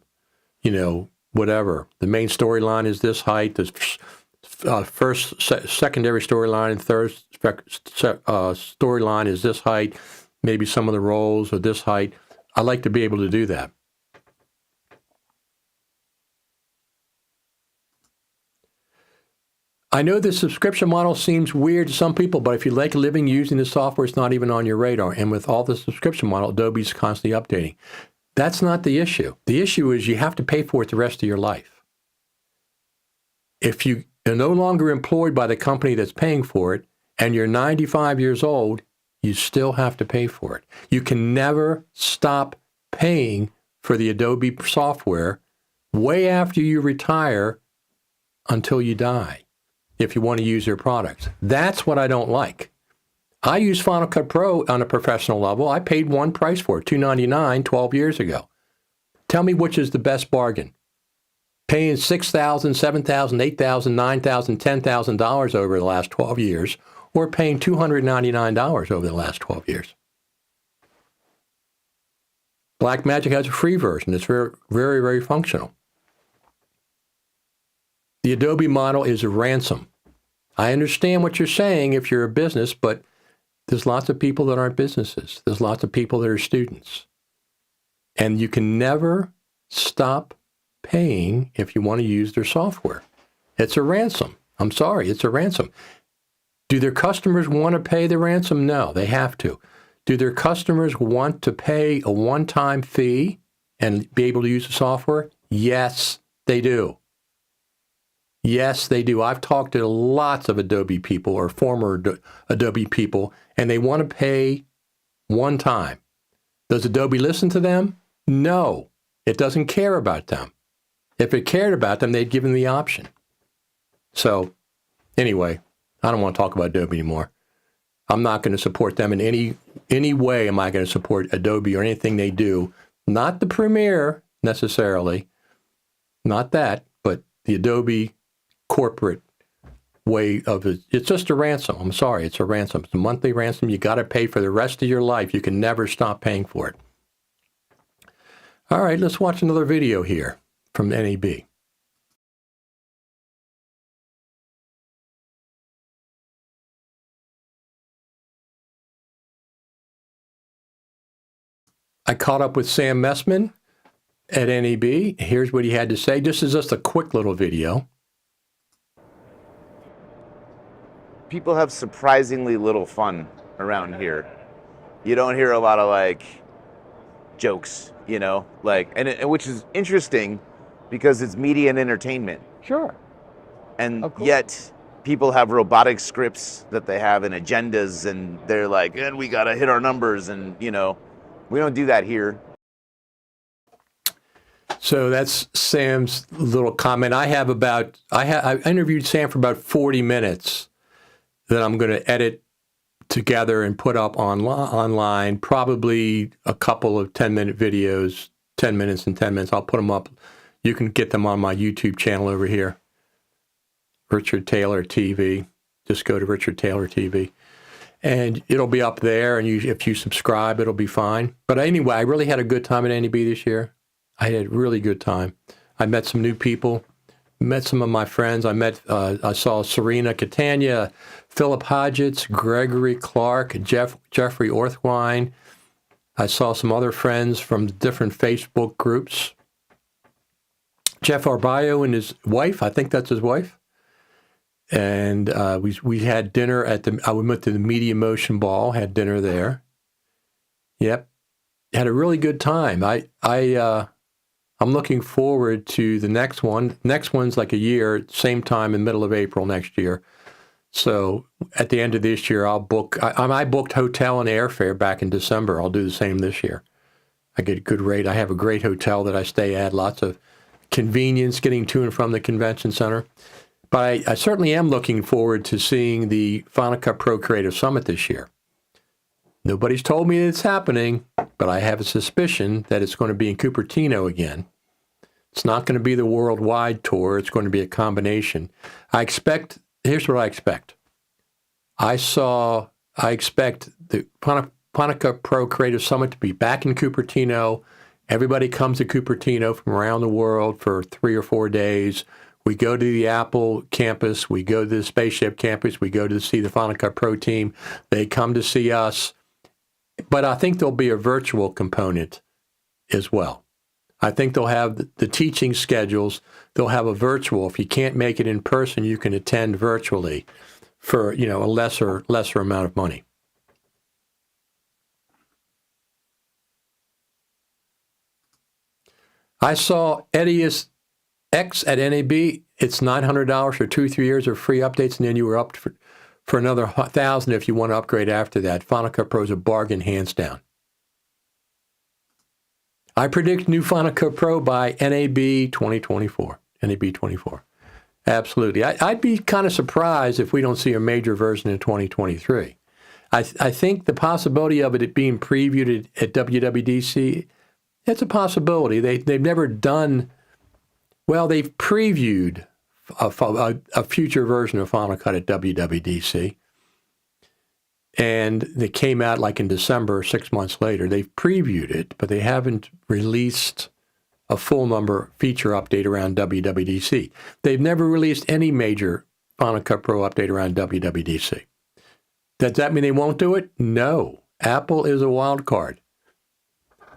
You know, whatever. The main storyline is this height. The secondary storyline and third storyline is this height. Maybe some of the roles are this height. I like to be able to do that. I know the subscription model seems weird to some people, but if you like living using the software, it's not even on your radar. And with all the subscription model, Adobe's constantly updating. That's not the issue. The issue is you have to pay for it the rest of your life. If you are no longer employed by the company that's paying for it, and you're 95 years old, you still have to pay for it. You can never stop paying for the Adobe software way after you retire until you die, if you want to use their products. That's what I don't like. I use Final Cut Pro on a professional level. I paid one price for it, $299, 12 years ago. Tell me which is the best bargain. Paying $6,000, $7,000, $8,000, $9,000, $10,000 over the last 12 years, or paying $299 over the last 12 years. Blackmagic has a free version. It's very, very, very functional. The Adobe model is a ransom. I understand what you're saying if you're a business, but there's lots of people that aren't businesses. There's lots of people that are students. And you can never stop paying if you want to use their software. It's a ransom. I'm sorry, it's a ransom. Do their customers want to pay the ransom? No, they have to. Do their customers want to pay a one-time fee and be able to use the software? Yes, they do. Yes, they do. I've talked to lots of Adobe people or former Adobe people, and they want to pay one time. Does Adobe listen to them? No, it doesn't care about them. If it cared about them, they'd give them the option. So anyway, I don't want to talk about Adobe anymore. I'm not going to support them in any way. Am I going to support Adobe or anything they do? Not the Premiere necessarily, not that, but the Adobe corporate way of it. It's just a ransom. I'm sorry, it's a ransom. It's a monthly ransom. You got to pay for the rest of your life. You can never stop paying for it. All right, let's watch another video here from NAB. I caught up with Sam Messman at NAB. Here's what he had to say. This is just a quick little video. People have surprisingly little fun around here. You don't hear a lot of like jokes, you know, like, which is interesting because it's media and entertainment. Sure. And yet people have robotic scripts that they have and agendas, and they're like, and we got to hit our numbers, and you know, we don't do that here. So that's Sam's little comment. I interviewed Sam for about 40 minutes that I'm going to edit together and put up online, probably a couple of 10-minute videos, 10 minutes and 10 minutes. I'll put them up. You can get them on my YouTube channel over here, Richard Taylor TV. Just go to Richard Taylor TV. And it'll be up there, and if you subscribe, it'll be fine. But anyway, I really had a good time at NAB this year. I had a really good time. I met some new people, met some of my friends. I saw Serena Catania, Philip Hodgetts, Gregory Clark, Jeffrey Orthwine. I saw some other friends from different Facebook groups. Jeff Arbaio and his wife, I think that's his wife. And we had dinner I went to the Media Motion Ball, had dinner there. Yep. Had a really good time. I'm looking forward to the next one. Next one's like a year, same time in middle of April next year. So at the end of this year, I'll book. I booked hotel and airfare back in December. I'll do the same this year. I get a good rate. I have a great hotel that I stay at. Lots of convenience getting to and from the convention center. But I certainly am looking forward to seeing the Final Cut Pro Creative Summit this year. Nobody's told me it's happening, but I have a suspicion that it's going to be in Cupertino again. It's not going to be the worldwide tour. It's going to be a combination. Here's what I expect. I expect the Final Cut Pro Creative Summit to be back in Cupertino. Everybody comes to Cupertino from around the world for 3 or 4 days. We go to the Apple campus. We go to the Spaceship campus. We go to see the Final Cut Pro team. They come to see us. But I think there'll be a virtual component as well. I think they'll have the teaching schedules. They'll have a virtual. If you can't make it in person, you can attend virtually for, a lesser amount of money. I saw Edius X at NAB. It's $900 for 2-3 years of free updates, and then you were up for another $1,000 if you want to upgrade after that. Final Cut Pro is a bargain, hands down. I predict new Final Cut Pro by NAB 2024. NAB 24. Absolutely. I'd be kind of surprised if we don't see a major version in 2023. I think the possibility of it being previewed at WWDC, it's a possibility. They've never done. Well, they've previewed a future version of Final Cut at WWDC, and they came out like in December, 6 months later. They've previewed it, but they haven't released a full number feature update around WWDC. They've never released any major Final Cut Pro update around WWDC. Does that mean they won't do it? No. Apple is a wild card.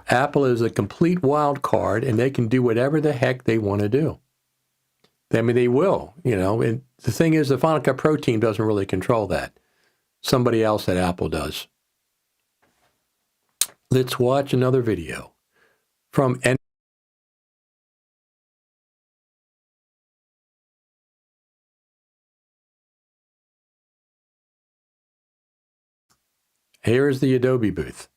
Apple is a complete wild card, and they can do whatever the heck they want to do. I mean, they will, And the thing is, the Final Cut Pro team doesn't really control that. Somebody else at Apple does. Let's watch another video from Here is the Adobe booth.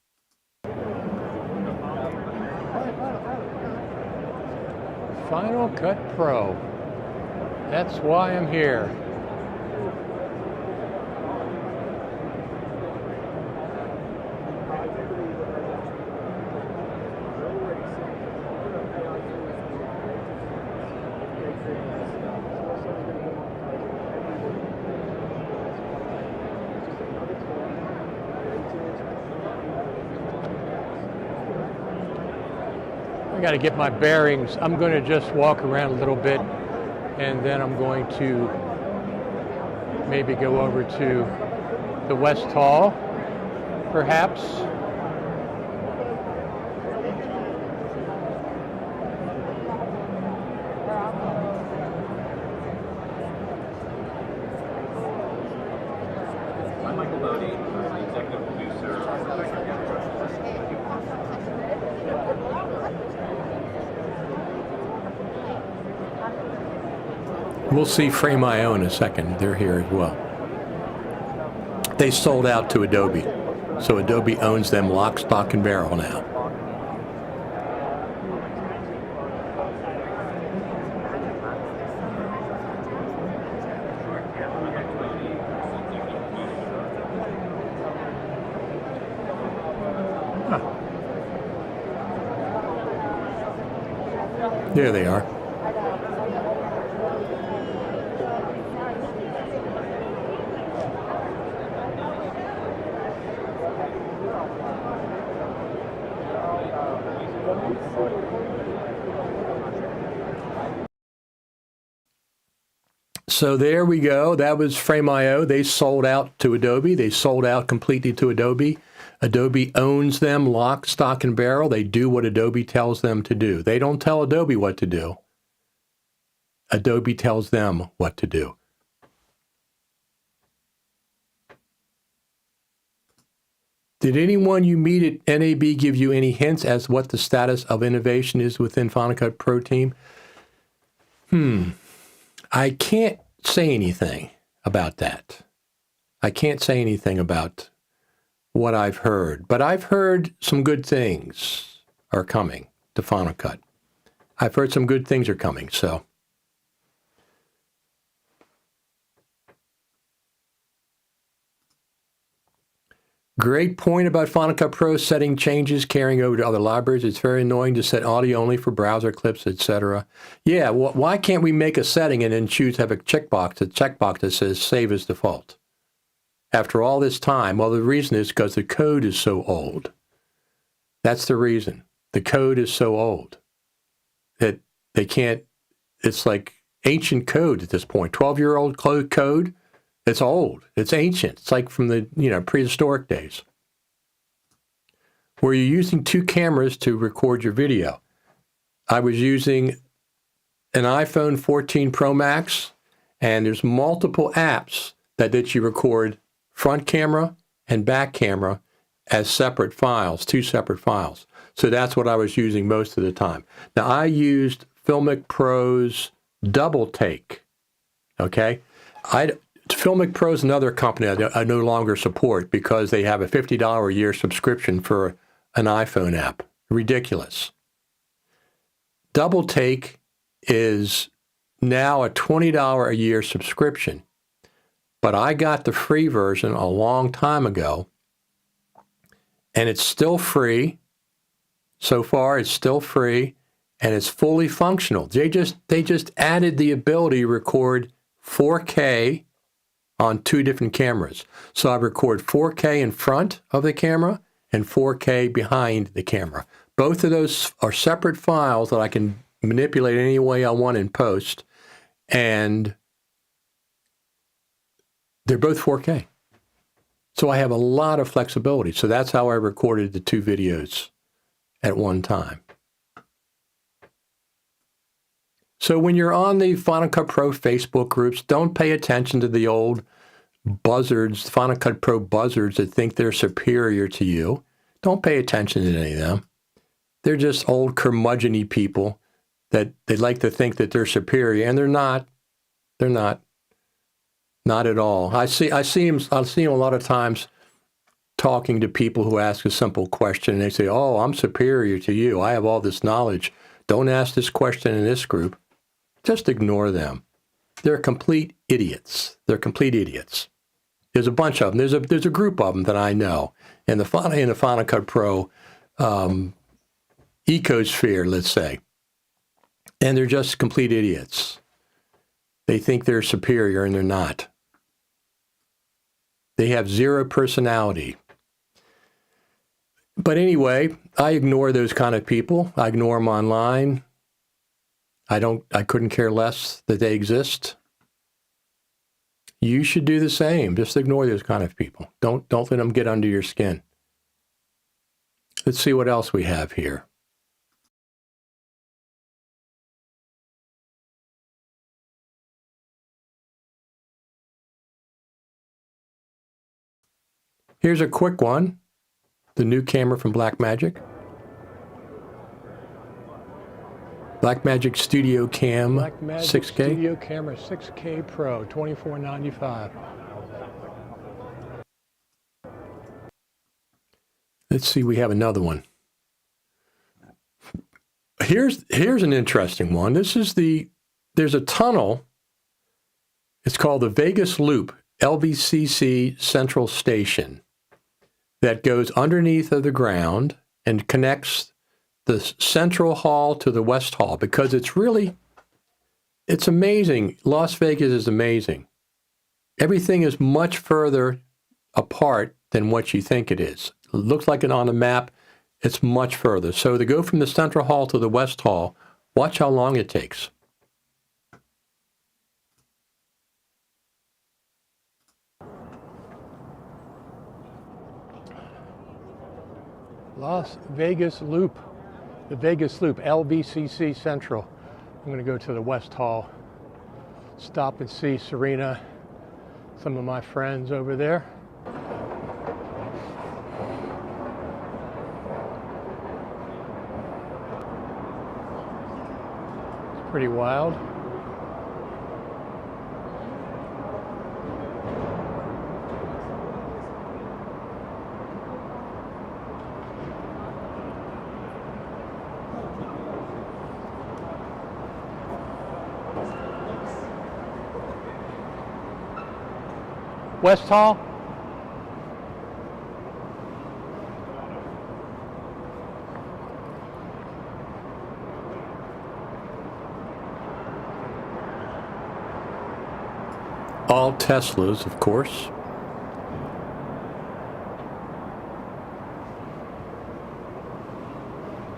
Final Cut Pro. That's why I'm here. I got to get my bearings. I'm going to just walk around a little bit, and then I'm going to maybe go over to the West Hall, perhaps. I'm Michael Bodie, the executive producer. We'll see Frame.io in a second. They're here as well. They sold out to Adobe. So Adobe owns them lock, stock, and barrel now. Huh. There they are. So there we go. That was Frame.io. They sold out to Adobe. They sold out completely to Adobe. Adobe owns them lock, stock, and barrel. They do what Adobe tells them to do. They don't tell Adobe what to do. Adobe tells them what to do. Did anyone you meet at NAB give you any hints as what the status of innovation is within Final Cut Pro team? I can't say anything about that. I can't say anything about what I've heard, but I've heard some good things are coming to Final Cut. I've heard some good things are coming, so. Great point about Final Cut Pro setting changes, carrying over to other libraries. It's very annoying to set audio only for browser clips, etc. Yeah, why can't we make a setting and then choose to have a checkbox that says save as default? After all this time, well, the reason is because the code is so old. That's the reason. The code is so old that they can't, it's like ancient code at this point. 12-year-old code. It's old. It's ancient. It's like from the, prehistoric days. Were you using two cameras to record your video? I was using an iPhone 14 Pro Max, and there's multiple apps that you record front camera and back camera as separate files, two separate files. So that's what I was using most of the time. Now, I used Filmic Pro's Double Take, okay? Filmic Pro is another company I no longer support because they have a $50 a year subscription for an iPhone app. Ridiculous. Double Take is now a $20 a year subscription, but I got the free version a long time ago, and it's still free. So far, it's still free, and it's fully functional. They just added the ability to record 4K on two different cameras. So I record 4K in front of the camera and 4K behind the camera. Both of those are separate files that I can manipulate any way I want in post, and they're both 4K. So I have a lot of flexibility. So that's how I recorded the two videos at one time. So when you're on the Final Cut Pro Facebook groups, don't pay attention to the old buzzards, Final Cut Pro buzzards that think they're superior to you. Don't pay attention to any of them. They're just old curmudgeon-y people that they like to think that they're superior, and they're not. They're not. Not at all. I see them a lot of times talking to people who ask a simple question, and they say, "Oh, I'm superior to you. I have all this knowledge. Don't ask this question in this group." Just ignore them. They're complete idiots. They're complete idiots. There's a bunch of them. There's a group of them that I know in the Final Cut Pro ecosphere, let's say, and they're just complete idiots. They think they're superior, and they're not. They have zero personality. But anyway, I ignore those kind of people. I ignore them online. I couldn't care less that they exist. You should do the same. Just ignore those kind of people. Don't let them get under your skin. Let's see what else we have here. Here's a quick one. The new camera from Blackmagic. Blackmagic Studio Cam 6K. Studio Camera 6K Pro, $24.95. Let's see, we have another one. Here's an interesting one. There's a tunnel. It's called the Vegas Loop, LVCC Central Station, that goes underneath of the ground and connects the Central Hall to the West Hall, because it's amazing. Las Vegas is amazing. Everything is much further apart than what you think it is. It looks like it on a map. It's much further. So to go from the Central Hall to the West Hall, watch how long it takes. Las Vegas Loop, the Vegas Loop, LVCC Central. I'm going to go to the West Hall, stop and see Serena, some of my friends over there. It's pretty wild. West Hall. All Teslas, of course.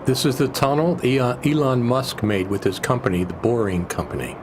This is the tunnel Elon Musk made with his company, the Boring Company.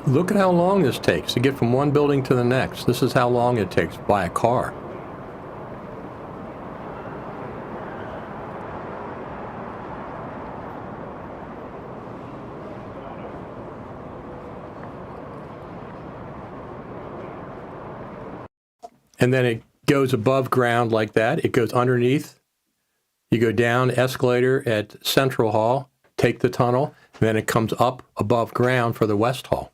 Look at how long this takes to get from one building to the next. This is how long it takes by a car. And then it goes above ground like that. It goes underneath. You go down escalator at Central Hall, take the tunnel, and then it comes up above ground for the West Hall.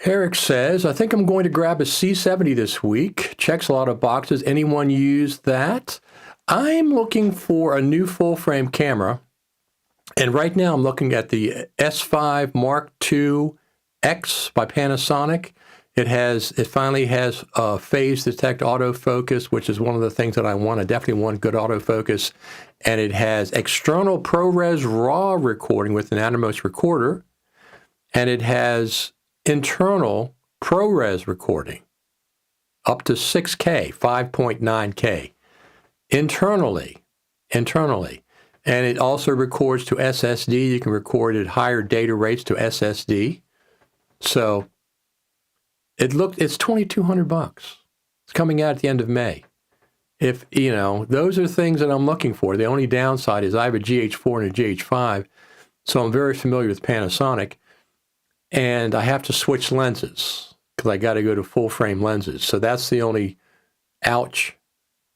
Eric says, I think I'm going to grab a C70 this week. Checks a lot of boxes. Anyone use that? I'm looking for a new full-frame camera. And right now I'm looking at the S5 Mark II X by Panasonic. It finally has phase detect autofocus, which is one of the things that I want. I definitely want good autofocus. And it has external ProRes RAW recording with an Atomos recorder. And it has internal ProRes recording up to 6K, 5.9K. internally. And it also records to SSD. You can record at higher data rates to SSD. So it's $2,200. It's coming out at the end of May. If, those are things that I'm looking for. The only downside is I have a GH4 and a GH5, so I'm very familiar with Panasonic, and I have to switch lenses because I got to go to full frame lenses. So that's the only ouch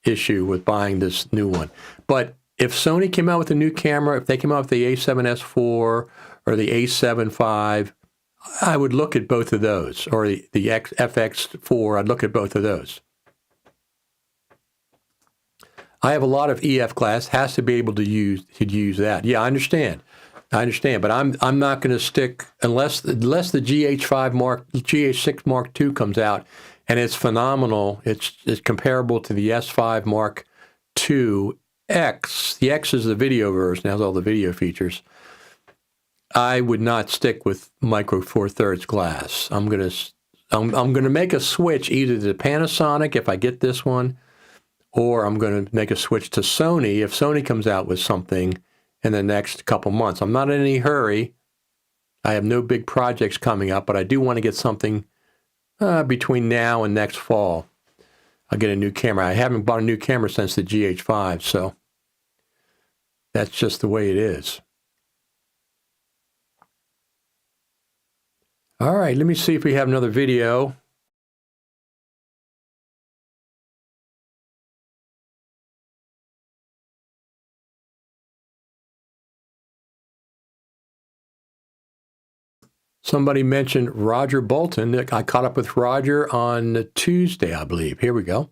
issue with buying this new one. But if Sony came out with a new camera, if they came out with the A7S IV or the A7 V, I would look at both of those, or the FX4, I'd look at both of those. I have a lot of EF class, has to be able to use that. Yeah, I understand, but I'm not going to stick unless the GH6 Mark II comes out, and it's phenomenal. It's comparable to the S5 Mark II X. The X is the video version, has all the video features. I would not stick with Micro Four Thirds glass. I'm gonna make a switch either to Panasonic if I get this one, or I'm going to make a switch to Sony if Sony comes out with something in the next couple months. I'm not in any hurry. I have no big projects coming up, but I do want to get something between now and next fall. I'll get a new camera. I haven't bought a new camera since the GH5, so that's just the way it is. All right, let me see if we have another video. Somebody mentioned Roger Bolton. I caught up with Roger on Tuesday, I believe. Here we go.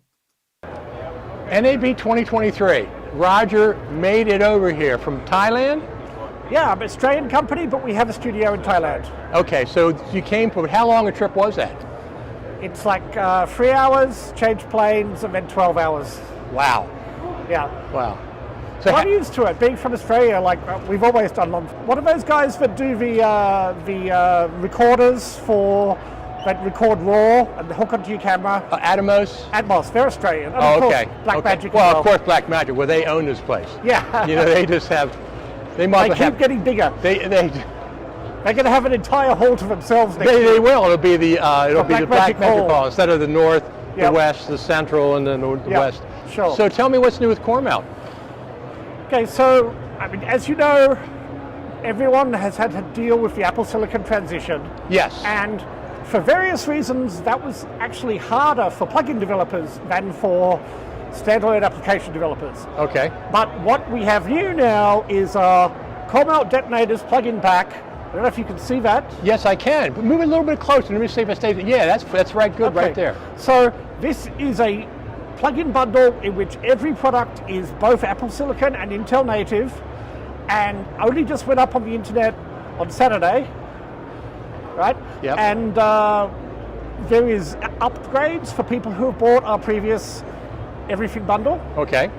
NAB 2023. Roger made it over here from Thailand? Yeah, I'm an Australian company, but we have a studio in Thailand. Okay, so you came from, how long a trip was that? It's like 3 hours, change planes, and then 12 hours. Wow. Yeah. Wow. So I'm used to it. Being from Australia, we've always done long. What are those guys that do the recorders that record RAW and hook onto your camera? Atomos? Atmos, they're Australian. And Oh, of okay. course, Blackmagic. Well, of course, Blackmagic. Well, they own this place. Yeah. They just have. They might They keep getting bigger. They're going to have an entire hall to themselves next They year. will. It'll be the Blackmagic Hall. Hall instead of the north, Yep. the west, the central, and then the Yep. west. Sure. So tell me what's new with core mount. Okay, so, as you know, everyone has had to deal with the Apple Silicon transition. Yes. And for various reasons, that was actually harder for plugin developers than for standalone application developers. Okay. But what we have new now is core mount detonators plugin pack. I don't know if you can see that. Yes, I can. But move it a little bit closer. Let me see if it stays. Yeah, that's right. Good, Okay. right there. So this is a plugin bundle in which every product is both Apple Silicon and Intel native, and only just went up on the internet on Saturday, right? Yep. And there is upgrades for people who have bought our previous everything bundle. Okay.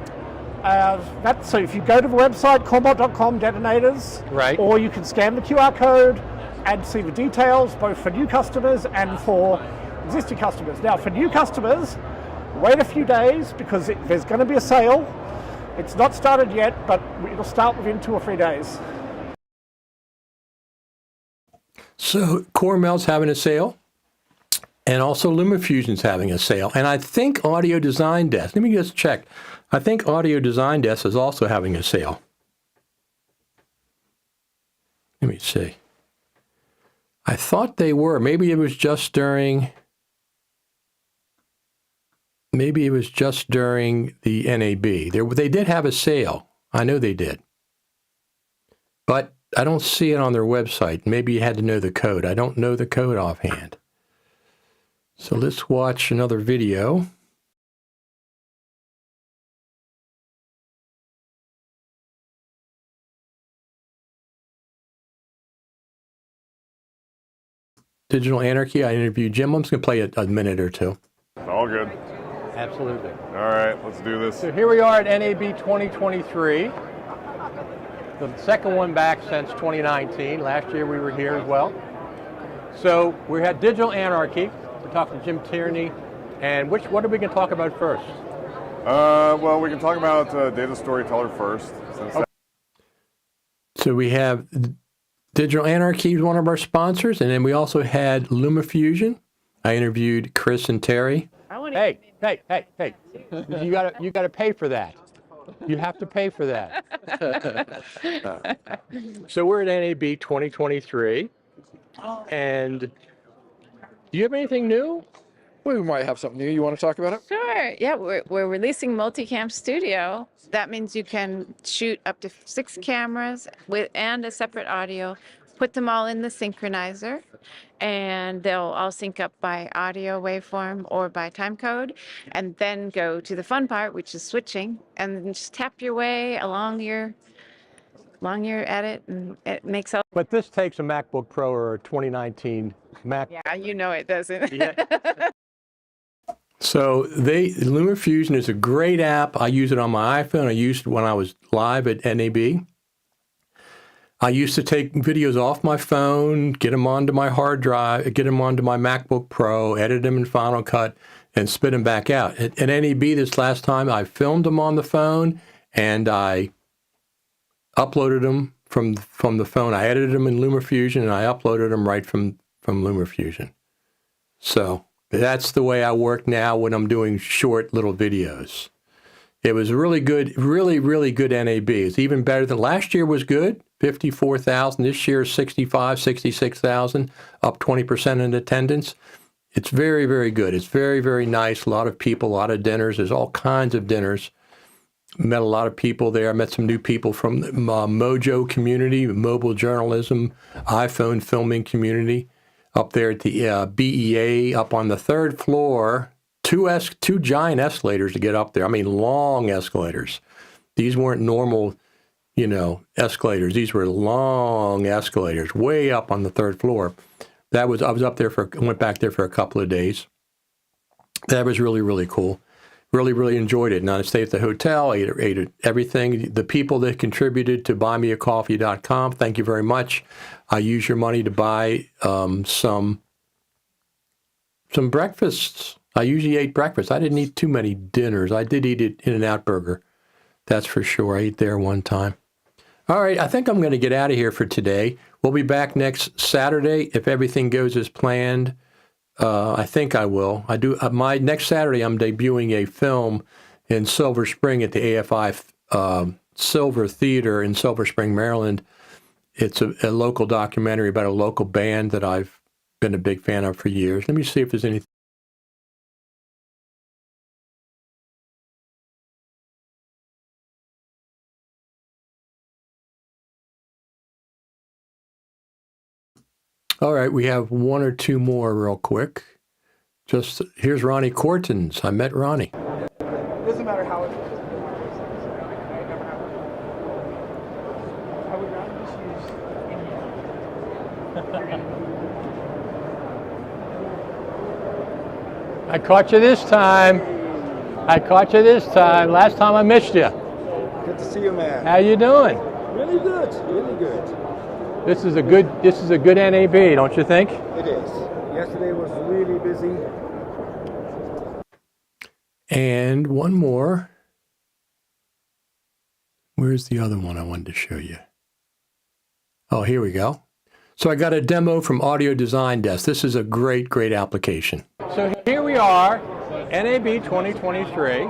So if you go to the website, corebot.com detonators, Right. or you can scan the QR code and see the details, both for new customers and for existing customers. Now, for new customers, wait a few days because there's going to be a sale. It's not started yet, but it'll start within 2 or 3 days. So CoreMelt's having a sale, and also LumaFusion's having a sale. And I think Audio Design Desk, let me just check. I think Audio Design Desk is also having a sale. Let me see. I thought they were. Maybe it was just during the NAB. They did have a sale. I know they did. But I don't see it on their website. Maybe you had to know the code. I don't know the code offhand. So let's watch another video. Digital Anarchy. I interviewed Jim. I'm just going to play a minute or two. All good. Absolutely. All right, let's do this. So here we are at NAB 2023. The second one back since 2019. Last year we were here as well. So we had Digital Anarchy. We're talking to Jim Tierney. And what are we going to talk about first? Well, we can talk about Data Storyteller first. So we have Digital Anarchy is one of our sponsors, and then we also had LumaFusion. I interviewed Chris and Terry. Hey! You gotta pay for that. You have to pay for that. So we're at NAB 2023, and do you have anything new? We might have something new. You want to talk about it? Sure. Yeah, we're releasing Multicam Studio. That means you can shoot up to 6 cameras and a separate audio, put them all in the synchronizer, and they'll all sync up by audio waveform or by timecode, and then go to the fun part, which is switching, and then just tap your way along your edit, and it makes all. But this takes a MacBook Pro or a 2019 Mac. Yeah, you know it doesn't. Yeah. So LumaFusion is a great app. I use it on my iPhone. I used it when I was live at NAB. I used to take videos off my phone, get them onto my hard drive, get them onto my MacBook Pro, edit them in Final Cut, and spit them back out. At NAB this last time, I filmed them on the phone, and I uploaded them from the phone. I edited them in LumaFusion, and I uploaded them right from LumaFusion. So that's the way I work now when I'm doing short little videos. It was really good, really good NAB. It's even better than last year was good, 54,000. This year is 65, 66,000, up 20% in attendance. It's very good. It's very nice. A lot of people, a lot of dinners. There's all kinds of dinners. Met a lot of people there. I met some new people from the Mojo community, mobile journalism, iPhone filming community. Up there at the BEA, up on the 3rd floor, two giant escalators to get up there. I mean, long escalators. These weren't normal, escalators. These were long escalators, way up on the 3rd floor. I was up there went back there for a couple of days. That was really cool. Really enjoyed it. And I stayed at the hotel, ate everything. The people that contributed to buymeacoffee.com, thank you very much. I used your money to buy some breakfasts. I usually ate breakfast. I didn't eat too many dinners. I did eat an In-N-Out burger. That's for sure. I ate there one time. All right, I think I'm going to get out of here for today. We'll be back next Saturday if everything goes as planned. I think I will. I do. My next Saturday, I'm debuting a film in Silver Spring at the AFI Silver Theater in Silver Spring, Maryland. It's a local documentary about a local band that I've been a big fan of for years. Let me see if there's anything. All right, we have one or two more real quick. Just here's Ronnie Cortins. I met Ronnie. Doesn't matter how it. I would rather just use I caught you this time. Last time I missed you. Good to see you, man. How you doing? Really good, really good. This is a good NAB, don't you think? It is. Yesterday was really busy. And one more. Where's the other one I wanted to show you? Oh, here we go. So I got a demo from Audio Design Desk. This is a great application. So here we are, NAB 2023.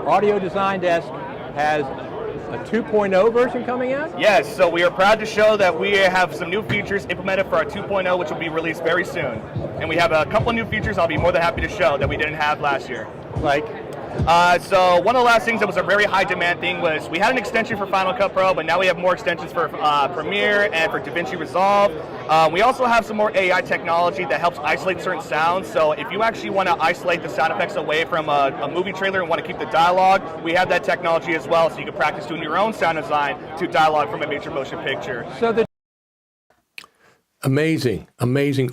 Audio Design Desk has a 2.0 version coming out? Yes, so we are proud to show that we have some new features implemented for our 2.0, which will be released very soon. And we have a couple of new features I'll be more than happy to show that we didn't have last year. Like? So one of the last things that was a very high demand thing was we had an extension for Final Cut Pro, but now we have more extensions for Premiere and for DaVinci Resolve. We also have some more AI technology that helps isolate certain sounds. So if you actually want to isolate the sound effects away from a movie trailer and want to keep the dialogue, we have that technology as well, so you can practice doing your own sound design to dialogue from a major motion picture. So Amazing.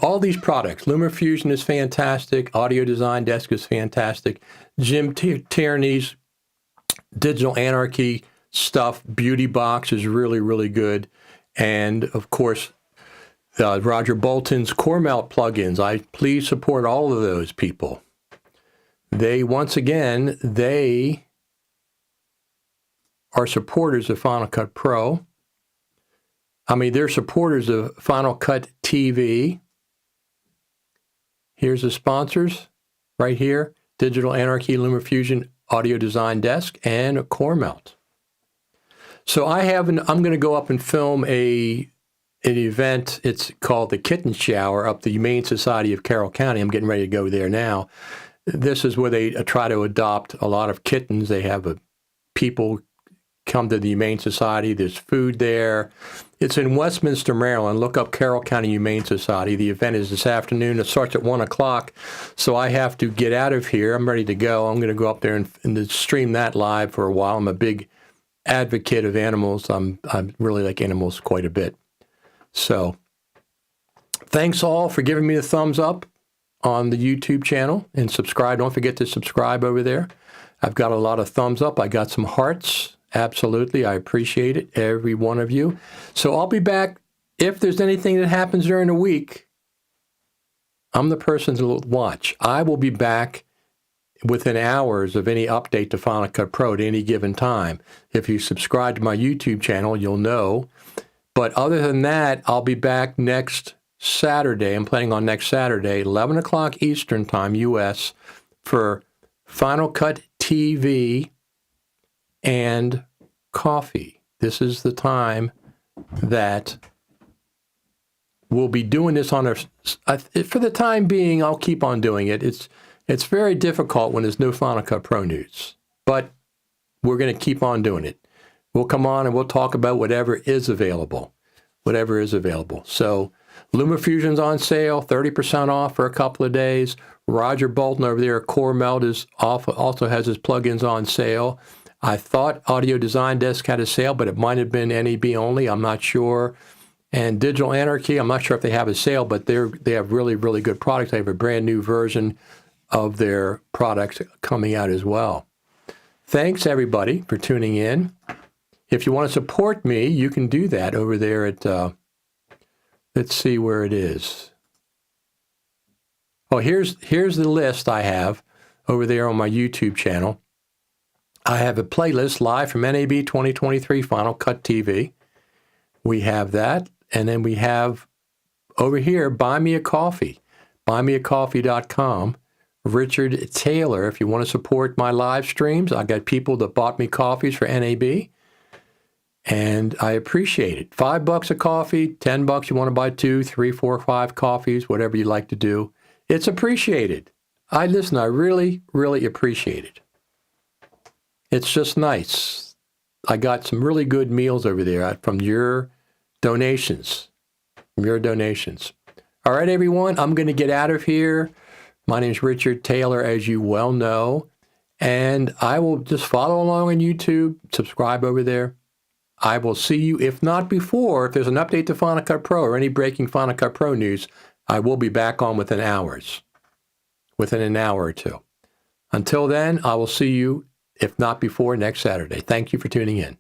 All these products. LumaFusion is fantastic. Audio Design Desk is fantastic. Jim Tierney's Digital Anarchy stuff, Beauty Box is really good. And of course, Roger Bolton's Core Melt plugins. Please support all of those people. once again, they are supporters of Final Cut Pro. I mean, they're supporters of Final Cut TV. Here's the sponsors right here: Digital Anarchy, LumaFusion, Audio Design Desk, and CoreMelt. So I'm going to go up and film an event. It's called the Kitten Shower up the Humane Society of Carroll County. I'm getting ready to go there now. This is where they try to adopt a lot of kittens. They have people come to the Humane Society. There's food there. It's in Westminster, Maryland. Look up Carroll County Humane Society. The event is this afternoon. It starts at 1 o'clock, so I have to get out of here. I'm ready to go. I'm going to go up there and stream that live for a while. I'm a big advocate of animals. I really like animals quite a bit. So thanks all for giving me a thumbs up on the YouTube channel and subscribe. Don't forget to subscribe over there. I've got a lot of thumbs up. I got some hearts. Absolutely. I appreciate it, every one of you. So I'll be back. If there's anything that happens during the week, I'm the person to watch. I will be back within hours of any update to Final Cut Pro at any given time. If you subscribe to my YouTube channel, you'll know. But other than that, I'll be back next Saturday. I'm planning on next Saturday, 11 o'clock Eastern Time, U.S., for Final Cut TV and coffee. This is the time that we'll be doing this on for the time being. I'll keep on doing it. It's very difficult when there's no Final Cut Pro news, but we're going to keep on doing it. We'll come on and we'll talk about whatever is available. So LumaFusion's on sale, 30% off for a couple of days. Roger Bolton over there at CoreMelt also has his plugins on sale. I thought Audio Design Desk had a sale, but it might have been NAB only. I'm not sure. And Digital Anarchy, I'm not sure if they have a sale, but they have really, really good products. They have a brand new version of their products coming out as well. Thanks, everybody, for tuning in. If you want to support me, you can do that over there at, let's see where it is. Oh, here's the list I have over there on my YouTube channel. I have a playlist live from NAB 2023 Final Cut TV. We have that. And then we have over here, Buy Me a Coffee, buymeacoffee.com. Richard Taylor, if you want to support my live streams, I got people that bought me coffees for NAB. And I appreciate it. $5 a coffee, $10 you want to buy 2, 3, 4, 5 coffees, whatever you like to do. It's appreciated. I really, really appreciate it. It's just nice. I got some really good meals over there from your donations. All right, everyone, I'm going to get out of here. My name is Richard Taylor, as you well know, and I will just follow along on YouTube, subscribe over there. I will see you, if not before, if there's an update to Final Cut Pro or any breaking Final Cut Pro news, I will be back on within an hour or two. Until then, I will see you, if not before, next Saturday. Thank you for tuning in.